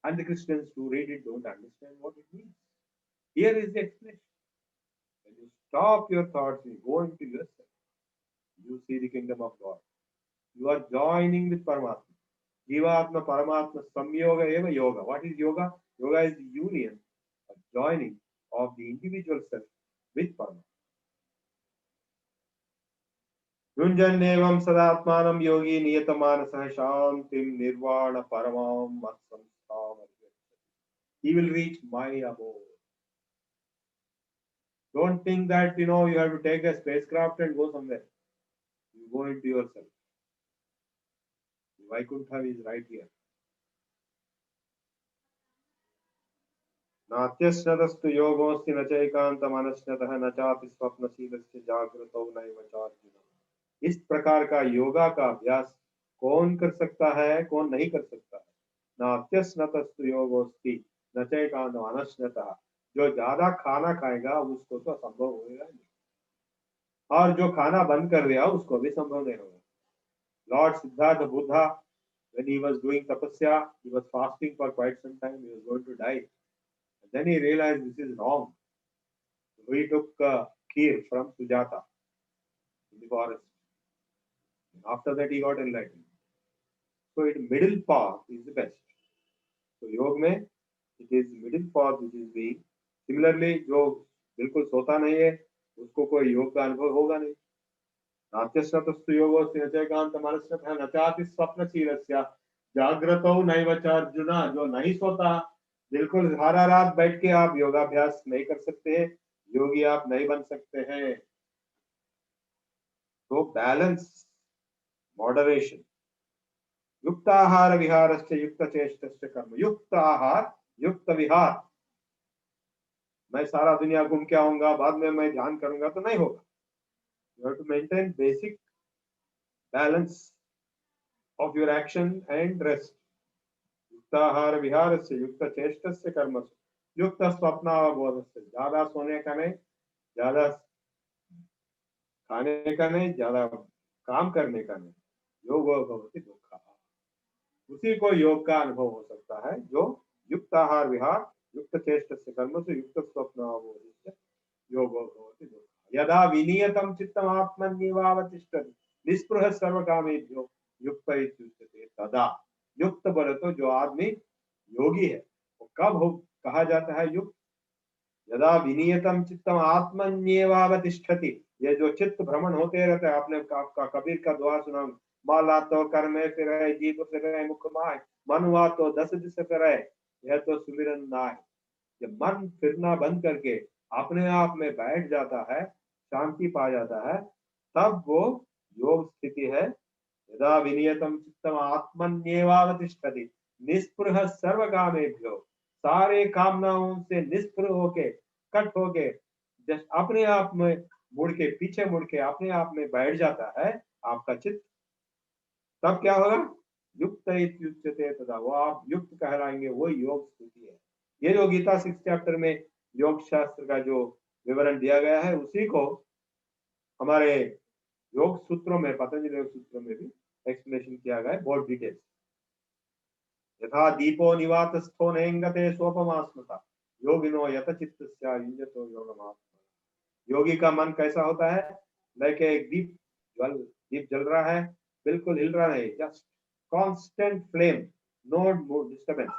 And the Christians who read it don't understand what it means. Here is the explanation. When you stop your thoughts, you go into yourself, you see the kingdom of God. You are joining with Paramatma. Jivatma, Paramatma, Samyoga eva yoga. What is yoga? Yoga is the union of joining of the individual self with Paramatma. Yunjan evam sadatmanam yogi niyatamanasah shantim nirvana paramam matsamstam. He will reach my abode. Don't think that you have to take a spacecraft and go somewhere. You go into yourself. Vaikuntha is right here. नात्यश्नतस्तु योगोऽस्ति न चैकान्तमनश्नतः न चापि स्वप्नशीलस्य जागृतौ नैव चार्जुन। इस प्रकार का योगा का अभ्यास कौन कर सकता है, कौन नहीं कर सकता है। नात्यश्नतस्तु योगोऽस्ति न चैकान्तमनश्नतः, जो ज्यादा खाना खाएगा उसको तो संभव होगा नहीं, और जो खाना बंद कर दिया उसको भी संभव नहीं होगा। Lord Siddharth Buddha, when he was doing tapasya, he was fasting for quite some time, he was going to die. And then he realized this is wrong. So he took kheer from Sujata in the forest. And after that he got enlightened. So it middle path is the best. So योग में it is middle path which is being. Similarly, जो बिल्कुल सोता नहीं है उसको कोई योग का अनुभव होगा नहीं। नात्यश्नतस्तु योगोऽस्ति न चैकान्तमनश्नतः न चापि स्वप्नशीलस्य जाग्रतौ नैव च अर्जुन। जो नहीं सोता, बिल्कुल सारा रात बैठ के आप योगाभ्यास नहीं कर सकते हैं, योगी आप नहीं बन सकते हैं। तो बैलेंस, मॉडरेशन, युक्त आहार विहारश्च युक्त चेष्टश्च कर्म। युक्त आहार, युक्त विहार। मैं सारा दुनिया घूम के आऊंगा, बाद में मैं ध्यान करूंगा, तो नहीं होगा। You have to maintain basic balance of your action and rest. युक्ताहार विहारस्य युक्त चेष्टस्य कर्मसु युक्त स्वप्नावबोधस्य। ज्यादा सोने का नहीं, ज्यादा खाने का नहीं, ज्यादा काम करने का नहीं। योगो भवति दुःखः। उसी को योग का अनुभव हो सकता है जो युक्त आहार विहार युक्त चेष्टस्य कर्मसु युक्त स्वप्नावबोधस्य योगो भवति दुःखः। यदा विनियतं चित्तम् आत्मन्येवावतिष्ठति निस्पृहः सर्वकामेभ्यो युक्त इत्युच्यते तदा। युक्त बोले तो जो आदमी योगी है, वो कब हो कहा जाता है युक्त? यदा विनियतम चित्तम आत्मन्येवावतिष्ठति। ये जो चित्त भ्रमण होते रहते हैं, आपने कबीर का दुआ सुना, माला तो कर में फिरे जीव फिरे मुख माय, मन हुआ तो 10 दिस फिरे, यह तो सुमिरन नाय। जब मन फिरना बंद करके अपने आप में बैठ जाता है, शांति पा जाता है, तब वो योग स्थिति है। यदा विनियतम चित्तम आत्मन्येवावतिष्ठति निस्पृह सर्वकामेभ्यो। सारे कामनाओं से निस्पृह होके, कट होके, जस्ट अपने आप में मुड़ के, पीछे मुड़ के अपने आप में बैठ जाता है आपका चित्त, तब क्या होगा? युक्त इत्युच्यते तदा। वो आप युक्त कहलाएंगे, वो योग स्थिति है। ये जो गीता 6 चैप्टर में योग शास्त्र का जो विवरण दिया गया है, उसी को हमारे योग सूत्रों में, पतंजलि योग सूत्रों में भी एक्सप्लेनेशन किया गया है, बहुत डिटेल्स। यथा दीपो निवातस्थो नेंगते सोपमास्मता योगिनो यत चित्तस्य युञ्जतो योगमात्मना। योगी का मन कैसा होता है? लाइक एक दीप जल रहा है, बिल्कुल हिल रहा नहीं, just constant flame, no disturbance.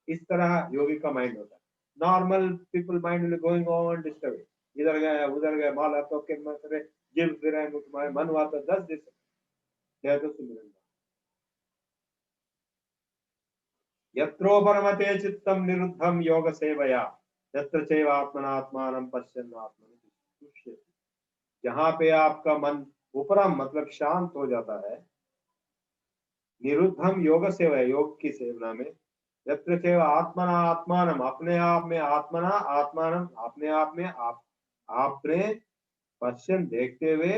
इस तरह योगी का माइंड होता है। Normal people mind will going on disturbing, इधर गया उधर गया, माला तो के मसरे जीव फिरे मुख माय, मन हुआ तो 10 दिस, यह तो सुमिरन। यत्रो परमते चित्तम निरुद्धम योग सेवया यत्र चैव आत्मनात्मानं पश्यन् आत्मनि तुष्यति। जहां पे आपका मन उपरम मतलब शांत हो जाता है, निरुद्धम योग सेवा, योग की सेवना में, यत्र चैव आत्मना आत्मानं, अपने आप में, आत्मना आत्मानं, अपने आप में, आपने पश्यन् देखते हुए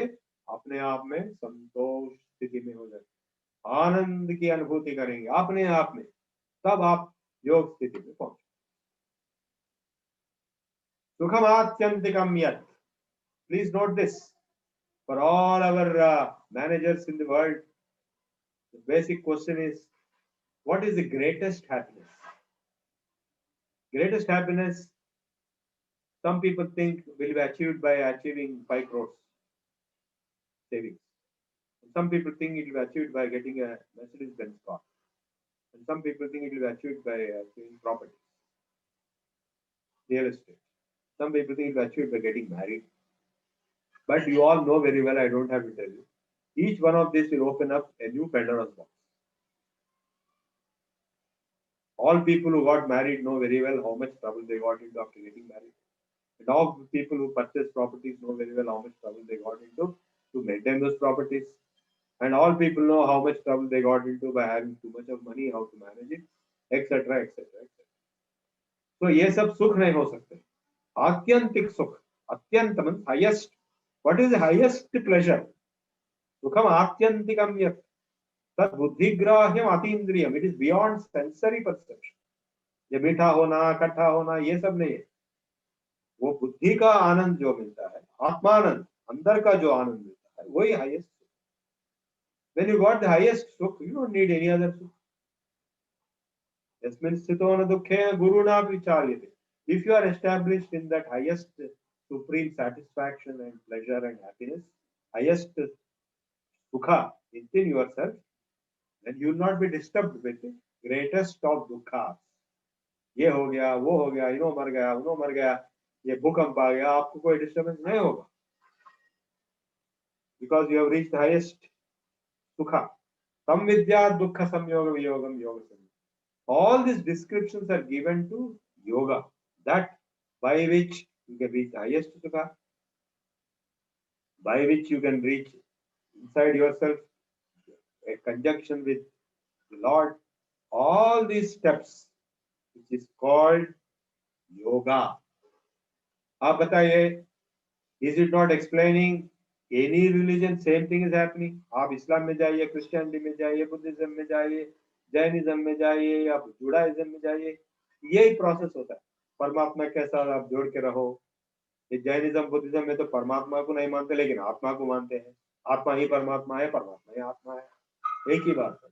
अपने आप में संतोष स्थिति में हो जाए, आनंद की अनुभूति करेंगे अपने आप में, तब आप योग स्थिति में पहुंचे। सुखमात्यंतिकम यत्। Please note this, for all our managers in the world, the basic question is, what is the greatest happiness? Greatest happiness, some people think, will be achieved by achieving 5 crores savings. And some people think it will be achieved by getting a Mercedes-Benz car. And some people think it will be achieved by achieving property, real estate. Some people think it will be achieved by getting married. But you all know very well, I don't have to tell you. Each one of these will open up a new Pandora's box. All people who got married know very well how much trouble they got into after getting married. And all people who purchase properties know very well how much trouble they got into to maintain those properties. And all people know how much trouble they got into by having too much of money, how to manage it, etc., etc., etc. तो ये सब सुख नहीं हो सकते। आत्यंतिक सुख, अत्यंत means highest. What is the highest pleasure? सुखम आत्यंतिकम यत् तद बुद्धिग्राह्यम अतीन्द्रियम. It is beyond sensory perception. ये मीठा होना, खट्टा होना, ये सब नहीं है. वो बुद्धि का आनंद जो मिलता है, आत्मानंद, अंदर का जो आनंद मिलता है, वही highest. When you got the highest sukh, you don't need any other sukh. Yasmin sthito na dukhe guruna vicharyate. If you are established in that highest supreme satisfaction and pleasure and happiness, highest sukha within yourself, then you will not be disturbed with the greatest of dukhas. ये हो गया, वो हो गया, इनो मर गया, उनो मर गया, ये भूकंप आ गया, आपको कोई डिस्टर्बेंस नहीं होगा. Because you have reached the highest sukha. Tam vidya dukkha samyoga viyogam yoga samyoga. All these descriptions are given to yoga, that by which you can reach the highest sukha, by which you can reach inside yourself a conjunction with the Lord. All these steps, which is called yoga. आप बताइए, is it not explaining any religion? Same thing is happening. आप इस्लाम में जाइए, Christianity में जाइए, Buddhism में जाइए, Jainism में जाइए, आप जुडाइज्म में जाइए, यही प्रोसेस होता है. परमात्मा के साथ आप जोड़ के रहो. ये जैनिज्म बुद्धिज्म में तो परमात्मा को नहीं मानते, लेकिन आत्मा को मानते हैं. आत्मा ही परमात्मा है, परमात्मा ही आत्मा है, एक ही बात है.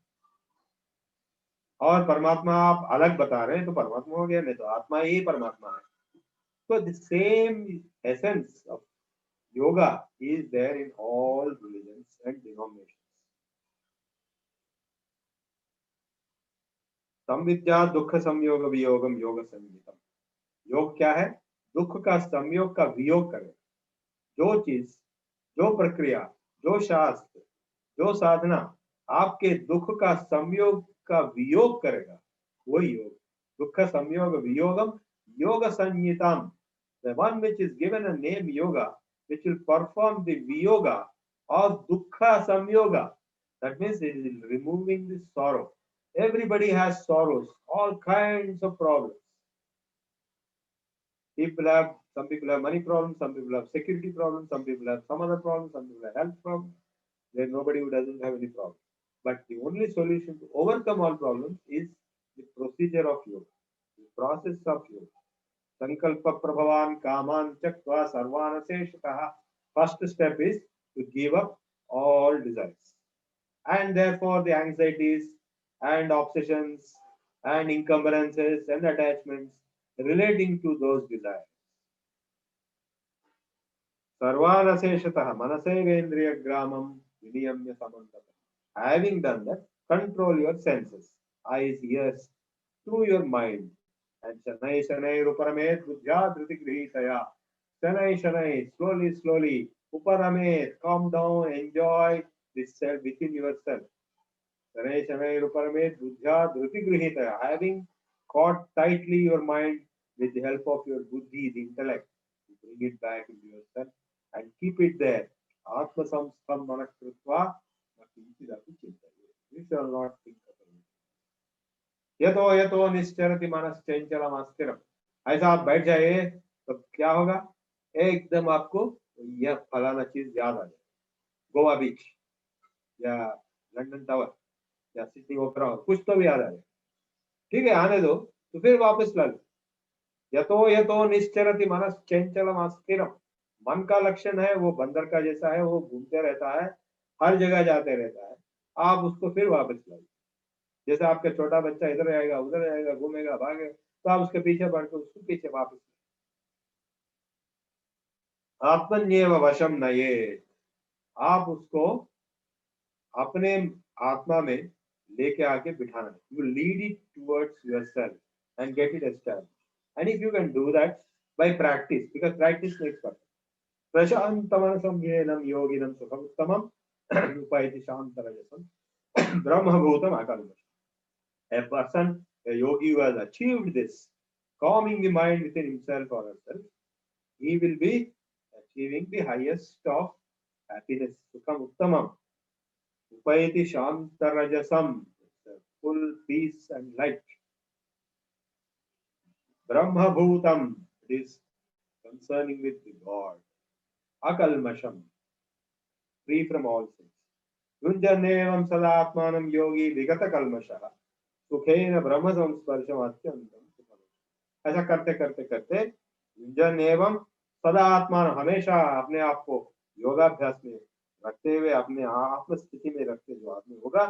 और परमात्मा आप अलग बता रहे हैं तो परमात्मा हो गया, नहीं तो आत्मा ही परमात्मा है. तो the same essence of yoga is there in all religions and denominations. संविद्या दुख संयोग वियोगम योग संगीतम. योग क्या है? दुख का संयोग का वियोग करे. जो चीज, जो प्रक्रिया, जो शास्त्र, जो साधना आपके दुख का संयोग का वियोग करेगा, वही योग. दुख संयोग वियोगम योग संहितम. The one which is given a name yoga, which will perform the viyoga of dukkha samyoga. That means it is removing the sorrow. Everybody has sorrows, all kinds of problems. Some people have money problems, some people have security problems, some people have some other problems, some people have health problems. There is nobody who doesn't have any problem. But the only solution to overcome all problems is the procedure of yoga, the process of yoga. संकल्प प्रभवान कामान त्यक्त्वा सर्वान शेषतः. First step is to give up all desires, and therefore the anxieties and obsessions and encumbrances and attachments relating to those desires. सर्वान शेषतः मनसेवेन्द्रिय ग्रामम विनियम्य समन्ततः. Having done that, control your senses, eyes, ears, through your mind. And shanai shanai uparamet buddhya dhriti grihitaya. Shanai shanai, slowly, slowly, uparamet, calm down, enjoy this self within yourself. Shanai shanai uparamet buddhya dhriti grihitaya. Having caught tightly your mind with the help of your buddhi, the intellect, you bring it back into yourself and keep it there. Atma samstham manakritva nakinchidapi chintaye. You shall not think of it. यतो यतो निश्चरति मनस चंचलम अस्थिरम. ऐसा आप बैठ जाइए तो क्या होगा? एकदम आपको यह फलाना चीज याद आ जाए. गोवा बीच या लंदन टावर या सिडनी ओपेरा हाउस, कुछ तो भी याद आ जाए. ठीक है, आने दो, तो फिर वापस ला लो. यतो यतो निश्चरति मनस चंचलम अस्थिरम. मन का लक्षण है वो बंदर का जैसा है, वो घूमते रहता है, हर जगह जाते रहता है. आप उसको फिर वापस लाइए. जैसे आपका छोटा बच्चा इधर आएगा, उधर जाएगा, घूमेगा, भागे, तो आप उसके पीछे बढ़ के उसको पीछे वापस. आत्मन्येव वशम नयेत. आप उसको अपने आत्मा में लेके आके बिठाना. You lead it towards yourself and get it established. And if you can do that by practice, because practice makes perfect. प्रशांतमनसं येनं योगिनं सुखमुत्तमं उपैति शांतरजसं ब्रह्मभूतम् आकाशम्. A person, a yogi who has achieved this, calming the mind within himself or herself, he will be achieving the highest of happiness. Sukham uttamam. Upayati shantarajasam. Full peace and light. Brahma Bhutam, it is concerning with the God. Akalmasham, free from all sins. Yunjanevam sadatmanam yogi vigata kalmasha. Sukhena brahma samsparsham atyantam sukham. ऐसा करते करते करते युंजन एवं सदा आत्मा हमेशा अपने आप को योगाभ्यास में रखते हुए अपने आत्म स्थिति में रखते जो आदमी होगा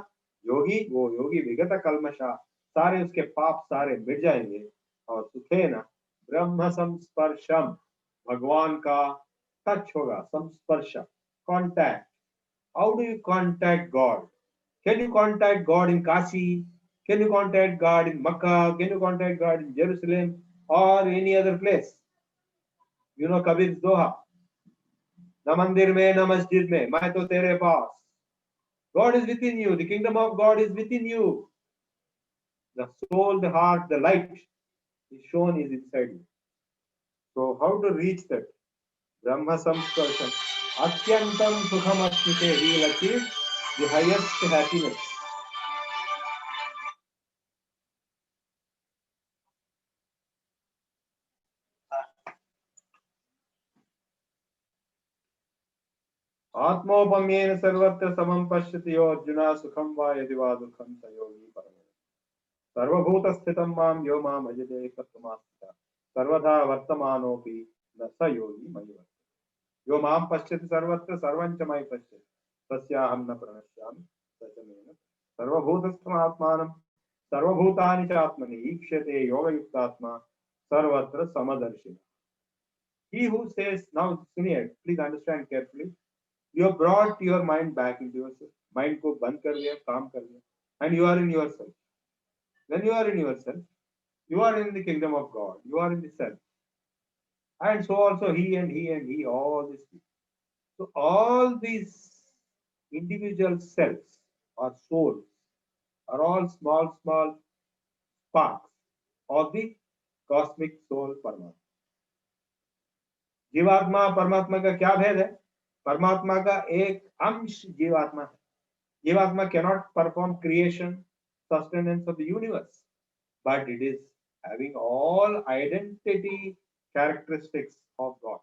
योगी, वो योगी विगत कल्मशा, सारे उसके पाप सारे मिट जाएंगे और सुखे न ब्रह्म संस्पर्शम, भगवान का टच होगा, संस्पर्श, contact. How do you contact God? Can you contact God in Kashi? Can you contact God in Mecca? Can you contact God in Jerusalem or any other place? You know Kabir's Doha, न मंदिर में न मस्जिद में, मैं तो तेरे पास. God is within you. The kingdom of God is within you. The soul, the heart, the light is shown is inside you. So how to reach that? Brahma Samskarshan. Atyantam Sukham Asmite. He will achieve the highest happiness. आत्मोपम्येन सर्वत्र समं पश्यति यो अर्जुना सुखं वा यदि वा दुःखं स योगी परमे. सर्वभूतस्थितं मां यो मां भजते तत्त्वमास्थितः सर्वदा वर्तमानोऽपि न स योगी मयि वर्तते. यो मां पश्यति सर्वत्र सर्वं च मयि पश्यति तस्याहं न प्रणश्यामि स च मे न. सर्वभूतस्थम् आत्मानं सर्वभूतानि च आत्मनि ईक्षते योगयुक्तात्मा सर्वत्र समदर्शिनः. He who says, now Sunil, please understand carefully. You have brought your mind back into yourself. Mind को बंद कर लिया, काम कर लिया, and you are in yourself. When you are in yourself, you are in the kingdom of God. You are in the self, and so also he and he and he, all these people. So all these individual selves or souls are all small, small sparks of the cosmic soul Paramatma. जीवात्मा परमात्मा का क्या भेद है? परमात्मा का एक अंश जीवात्मा है. जीवात्मा cannot perform creation, sustenance of the universe, but it is having all identity characteristics of God.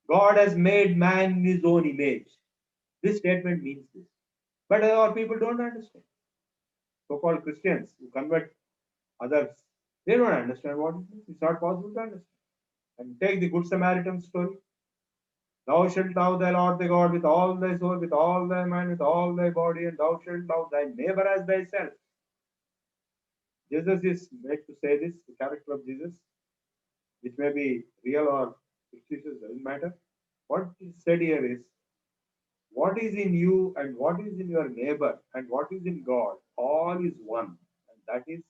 God has made man in his own image. This statement means this, but our people don't understand. So-called Christians who convert others, they don't understand what it means. It's not possible to understand. And take the Good Samaritan story. Thou shalt love thy Lord thy God with all thy soul, with all thy mind, with all thy body, and thou shalt love thy neighbor as thyself. Jesus is made to say this, the character of Jesus, which may be real or fictitious, doesn't matter. What is said here is, what is in you and what is in your neighbor and what is in God, all is one. And that is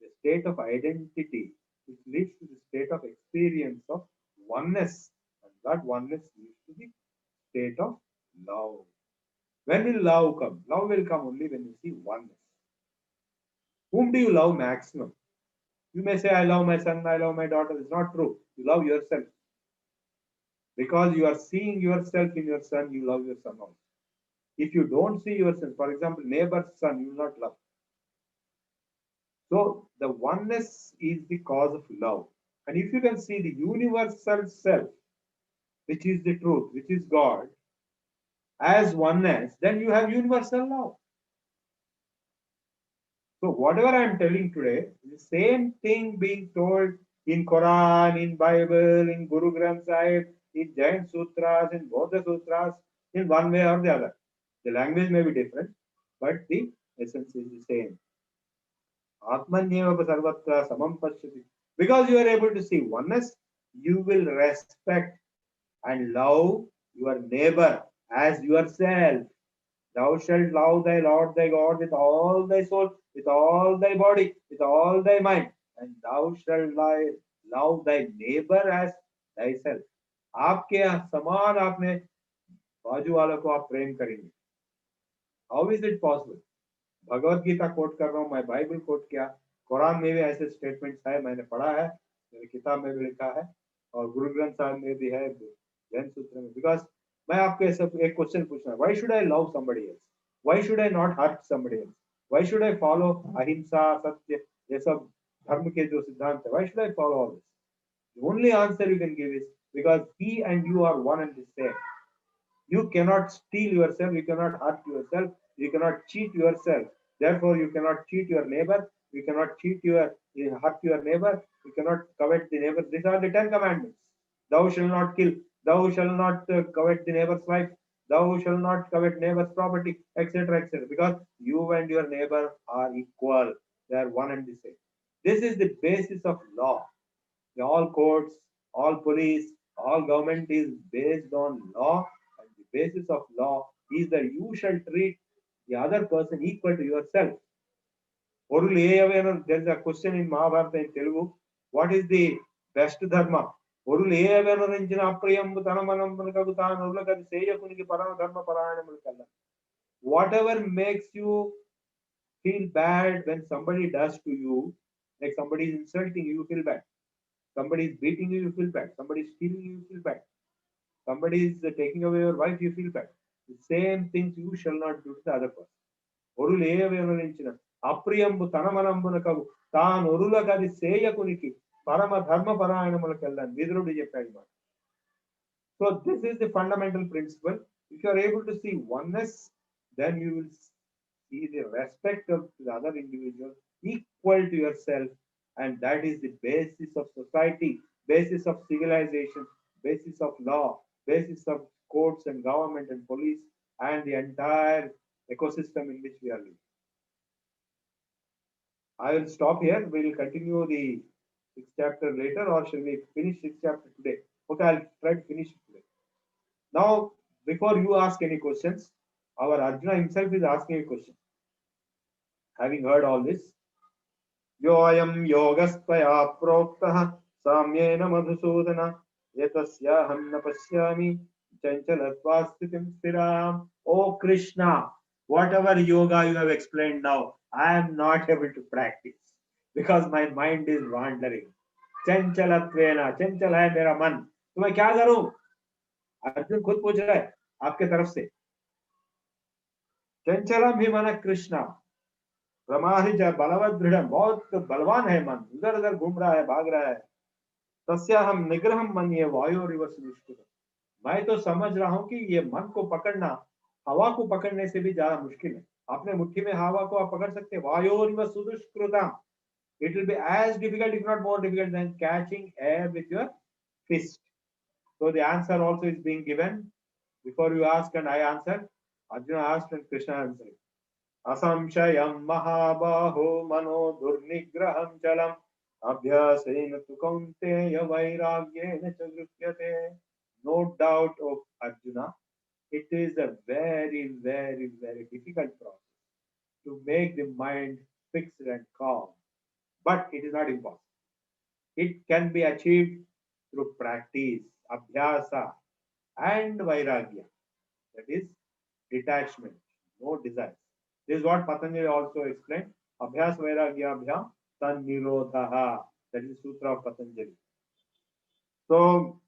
the state of identity, which leads to the state of experience of oneness. And that oneness leads to the state of love. When will love come? Love will come only when you see oneness. Whom do you love maximum? You may say, I love my son, I love my daughter. It's not true. You love yourself. Because you are seeing yourself in your son, you love your son also. If you don't see yourself, for example, neighbor's son, you will not love. So the oneness is the cause of love. And if you can see the universal self, which is the truth, which is God, as oneness, then you have universal love. So whatever I am telling today, the same thing being told in Quran, in Bible, in Guru Granth Sahib, in Jain Sutras, in Bodha Sutras, in one way or the other. The language may be different, but the essence is the same. Atmanyeva sarvatra samam pashyati. Because you are able to see oneness, you will respect and love your neighbor as yourself. Thou shalt love thy Lord thy God with all thy soul, with all thy body, with all thy mind, and thou shalt love thy neighbor as thyself. आपके समान आपने बाजू वालों को आप प्रेम करेंगे. How is it possible? Bhagavad Gita quote कर रहा हूँ मैं, बाइबल कोट किया, कुरान में भी ऐसे स्टेटमेंट्स है, मैंने पढ़ा है, मेरे किताब में भी लिखा है और गुरु ग्रंथ साहिब में भी है, जैन सूत्र में. बिकॉज मैं आपको एक क्वेश्चन पूछना, why should I love somebody else? Why should I not hurt somebody else? Why should I follow ahimsa, satya, ये सब धर्म के जो सिद्धांत है, why should I follow all this? The only answer you can give is because he and you are one and the same. You cannot steal yourself, you cannot hurt yourself, you cannot cheat yourself. Therefore, you cannot cheat your neighbor, you cannot hurt your neighbor, you cannot covet the neighbor. These are the 10 commandments. Thou shalt not kill, thou shalt not covet the neighbor's wife, thou shalt not covet neighbor's property, etc., etc. Because you and your neighbor are equal, they are one and the same. This is the basis of law. All courts, all police, all government is based on law, and the basis of law is that you shall treat the other person equal to yourself. There is a question in Mahabharata in Telugu. What is the best dharma? Whatever makes you feel bad when somebody does to you, like somebody is insulting you, you feel bad. Somebody is beating you, you feel bad. Somebody is stealing you, you feel bad. Somebody is taking away your wife, you feel bad. The same things you shall not do to the other person. ఒరులు ఏవెవరించిన అప్రియంబు తనమనంబునకవు తాను ఒరులగది సేయకునికి పరమ ధర్మ పరాయణములకెళ్ళాను విదురుడు చెప్పాడు మాట. So this is the fundamental principle. If you are able to see oneness, then you will see the respect of the other individual equal to yourself, and that is the basis of society, basis of civilization, basis of law, basis of courts and government and police, and the entire ecosystem in which we are living. I will stop here. We will continue the 6th chapter later, or shall we finish 6th chapter today? Okay, I'll try to finish it today. Now, before you ask any questions, our Arjuna himself is asking a question. Having heard all this, योऽयं योगस्त्वया प्रोक्तः साम्येन मधुसूदन एतस्याहं न पश्यामि चञ्चलत्वात् स्थितिं स्थिराम्. O Krishna, whatever yoga you have explained now, I am not able to practice because my mind is wandering. चंचलत्वेन, चंचल है मेरा मन, तो मैं क्या करूं? अर्जुन खुद पूछ रहा है आपके तरफ से. चंचलम ही मन कृष्णा, प्रमाहित बलवत दृढ़, बहुत बलवान है मन, इधर उधर घूम रहा है, भाग रहा है. तस्याहं निग्रहं मन्ये वायोरिव सुदुष्कृतम्. मैं तो समझ रहा हूं कि ये मन को पकड़ना हवा को पकड़ने से भी ज्यादा मुश्किल है. अपने मुट्ठी में हवा को आप पकड़ सकते हैं. वायोरिव सुदुष्कृतम्. It will be as difficult, if not more difficult, than catching air with your fist. So the answer also is being given. Before you ask and I answer, Arjuna asked and Krishna answered. असंशयं महाबाहो मनो दुर्निग्रहं चलम् अभ्यासेन तु कौन्तेय वैराग्येन च गृह्यते. No doubt, of Arjuna, it is a very, very, very difficult process to make the mind fixed and calm. But it is not impossible. It can be achieved through practice, abhyasa, and vairagya. That is detachment, no desires. This is what Patanjali also explained. Abhyas vairagya abhyam tan nirodhaha. That is Sutra of Patanjali. So,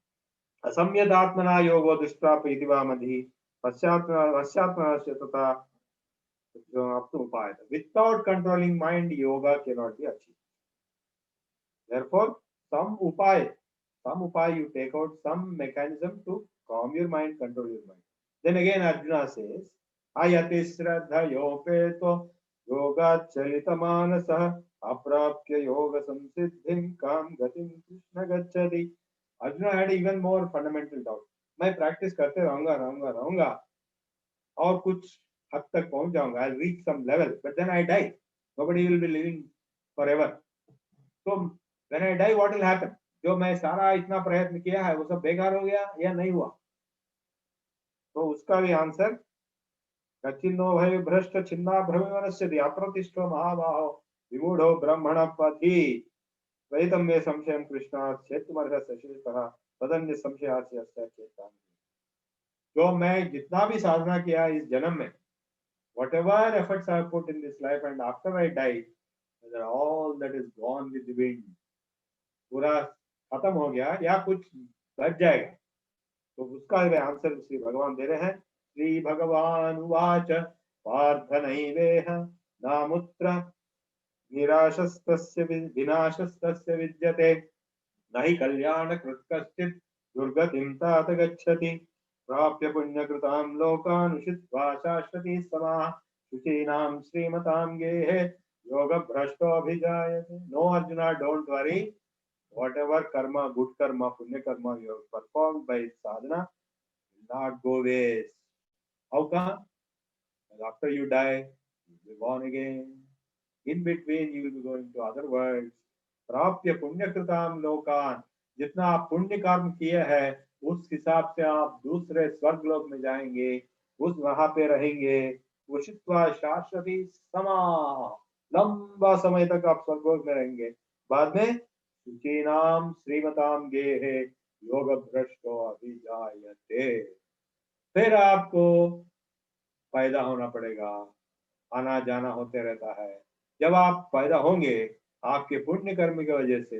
asamyadatmana yogo dushprapa itivamadi pasyatmana tata upayata. Without controlling mind, yoga cannot be achieved. Therefore, some upaya you take out, some mechanism to calm your mind, control your mind. Then again Arjuna says, ayati shraddha yopeto yogat chalita manasah aprapya yoga samsiddhim kam gatim krishna gacchati. Arjuna had even more fundamental doubt. मैं practice करते रहूंगा और कुछ हद तक पहुंच जाऊंगा. I'll reach some level, but then I die. Nobody will be living forever. So when I die, what will happen? जो मैं सारा इतना प्रयत्न किया है वो सब बेकार हो गया या नहीं हुआ? तो उसका भी आंसर कच्चिन्नो भय भ्रष्ट छिन्ना भ्रमवनस्यति अप्रतिष्ठो महाबाहो विमूढ़ो ब्रह्मण पथि द्वैतं मे संशयं कृष्णात् चेत्तुमर्हस्य शेषतः तदन्य संशयास्य चेतामि. जो मैं जितना भी साधना किया इस जन्म में, whatever efforts I have put in this life, and after I die, whether all that is gone with the wind, पूरा खत्म हो गया या कुछ बच जाएगा, तो उसका आंसर श्री भगवान दे रहे हैं. श्री भगवान उवाच पार्थ नैवेह नामुत्र निराशस्तस्य विनाशस्तस्य विद्यते न हि कल्याणकृत् कश्चित् दुर्गतिं तात गच्छति प्राप्य पुण्यकृतां लोकानुषित्वा शाश्वती समाः शुचीनां श्रीमतां गेहे योगभ्रष्टोऽभिजायते. No Arjuna, don't worry. Whatever karma, good karma, punya karma you have performed by sadhana will not go waste. How come? After you die, you will be born again. In between, you will be going to other worlds. प्राप्य पुण्यकृताम लोकान, जितना आप पुण्य कर्म किए हैं उस हिसाब से आप दूसरे स्वर्ग लोक में जाएंगे, उस वहां पे रहेंगे. उषित्वा शाश्वती समा, लंबा समय तक आप स्वर्ग लोक में रहेंगे. बाद में शुचीनाम श्रीमताम गेहे योग भ्रष्टो अभिजायते. फिर आपको पैदा होना पड़ेगा, आना जाना होते रहता है. जब आप पैदा होंगे आपके पुण्य कर्म की वजह से,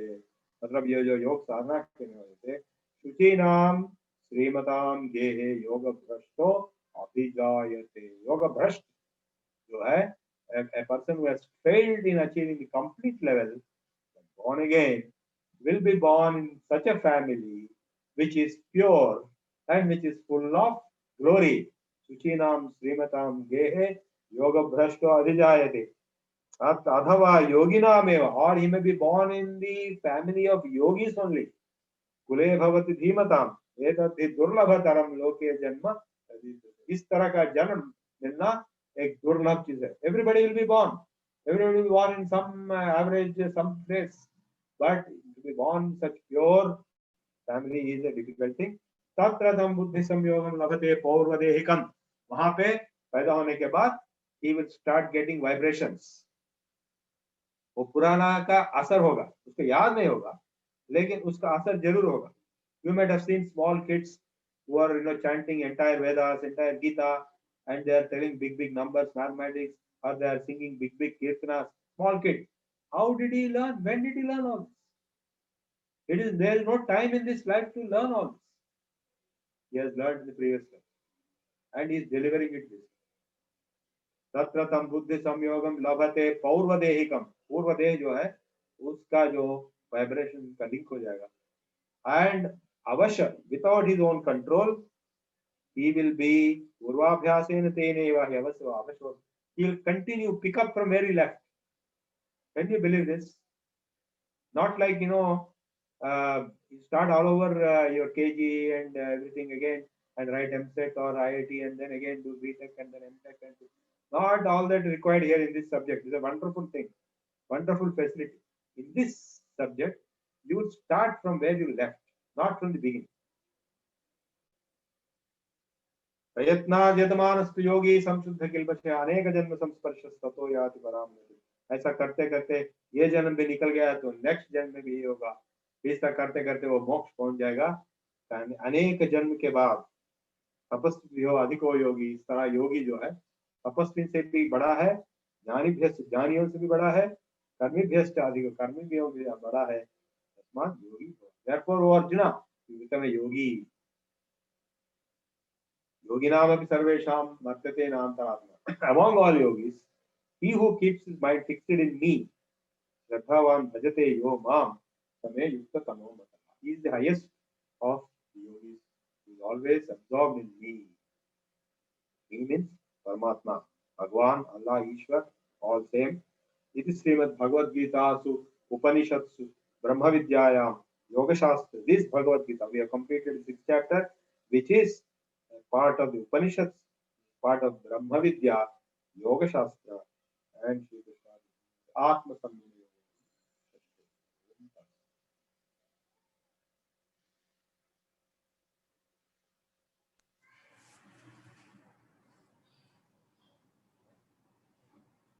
मतलब ये जो योग साधना करने वजह से, शुचि नाम श्रीमताम गेहे योग भ्रष्टो अभिजायते. योग भ्रष्ट जो है, a person who has failed in achieving the complete level, born again, will be born in such a family which is pure and which is full of glory. शुचीनाम श्रीमताम गेहे योग भ्रष्टो अधिजायते. अथवा योगिनामेव, or he may be born in the family of yogis only. कुले भवति धीमताम एतद्धि दुर्लभतरम लोके जन्म. इस तरह का जन्म मिलना एक दुर्लभ चीज है. Everybody will be born. Everybody will be born in some average some place, but to be born in such pure family is a difficult thing. तत्र तम बुद्धि संयोगम लभते पौर्वदेहिकम. वहां पे पैदा होने के बाद he will start getting vibrations. वो पुराना का असर होगा, उसको याद नहीं होगा लेकिन उसका असर जरूर होगा. You might have seen small kids who are chanting entire Vedas, entire Gita, and they are telling big numbers, mathematics, or they are singing big kirtanas. Small kid. How did he learn? When did he learn all this? There is no time in this life to learn all this. He has learned in the previous life, and he is delivering it this. तत्र तम बुद्धि संयोगम लभते पौर्वदेहिकम. पूर्वदेह जो है उसका जो vibration का link हो जाएगा. And avasha, without his own control, he will be urvabhyasena teneva avasha. He will continue, pick up from where he left. Can you believe this? Not like, you start all over your KG and everything again and write MSET or IIT and then again do BTech and then MTech. And not all that required here in this subject. It's a wonderful thing, wonderful facility. In this subject, you would start from where you left, not from the beginning. प्रयत्नाद् यतमानस्तु योगी संशुद्ध किल्बषे अनेक जन्म संस्पर्शस्ततो याति परां गतिम्. ऐसा करते करते ये जन्म भी निकल गया तो नेक्स्ट जन्म में भी होगा. ऐसा करते करते वो मोक्ष पहुंच जाएगा अनेक जन्म के बाद. तपस्वी हो अधिको योगी. इस तरह योगी जो है तपस्वी से भी बड़ा है, ज्ञानियों से भी बड़ा है, कर्मीभ्यश्च अधिको, कर्मीभ्यों भी बड़ा है. तस्मात् योगी. Therefore, O Arjuna, you become a yogi. Yoginam api sarvesham martate nantaratma. Among all yogis, he who keeps his mind fixed in me, Shraddhavan bhajate yo mam, same yukta tamo mata. He is the highest of the yogis. He is always absorbed in me. He means Paramatma, Bhagwan, Allah, Ishwar, all same. It is Srimad Bhagavad Gita su Upanishatsu Brahma Vidyayam Yoga Shastra. This Bhagavad Gita, we have completed 6th chapter, which is part of the Upanishads, part of Brahma Vidya, Yoga Shastra, and Shri Krishna Atma Samyam.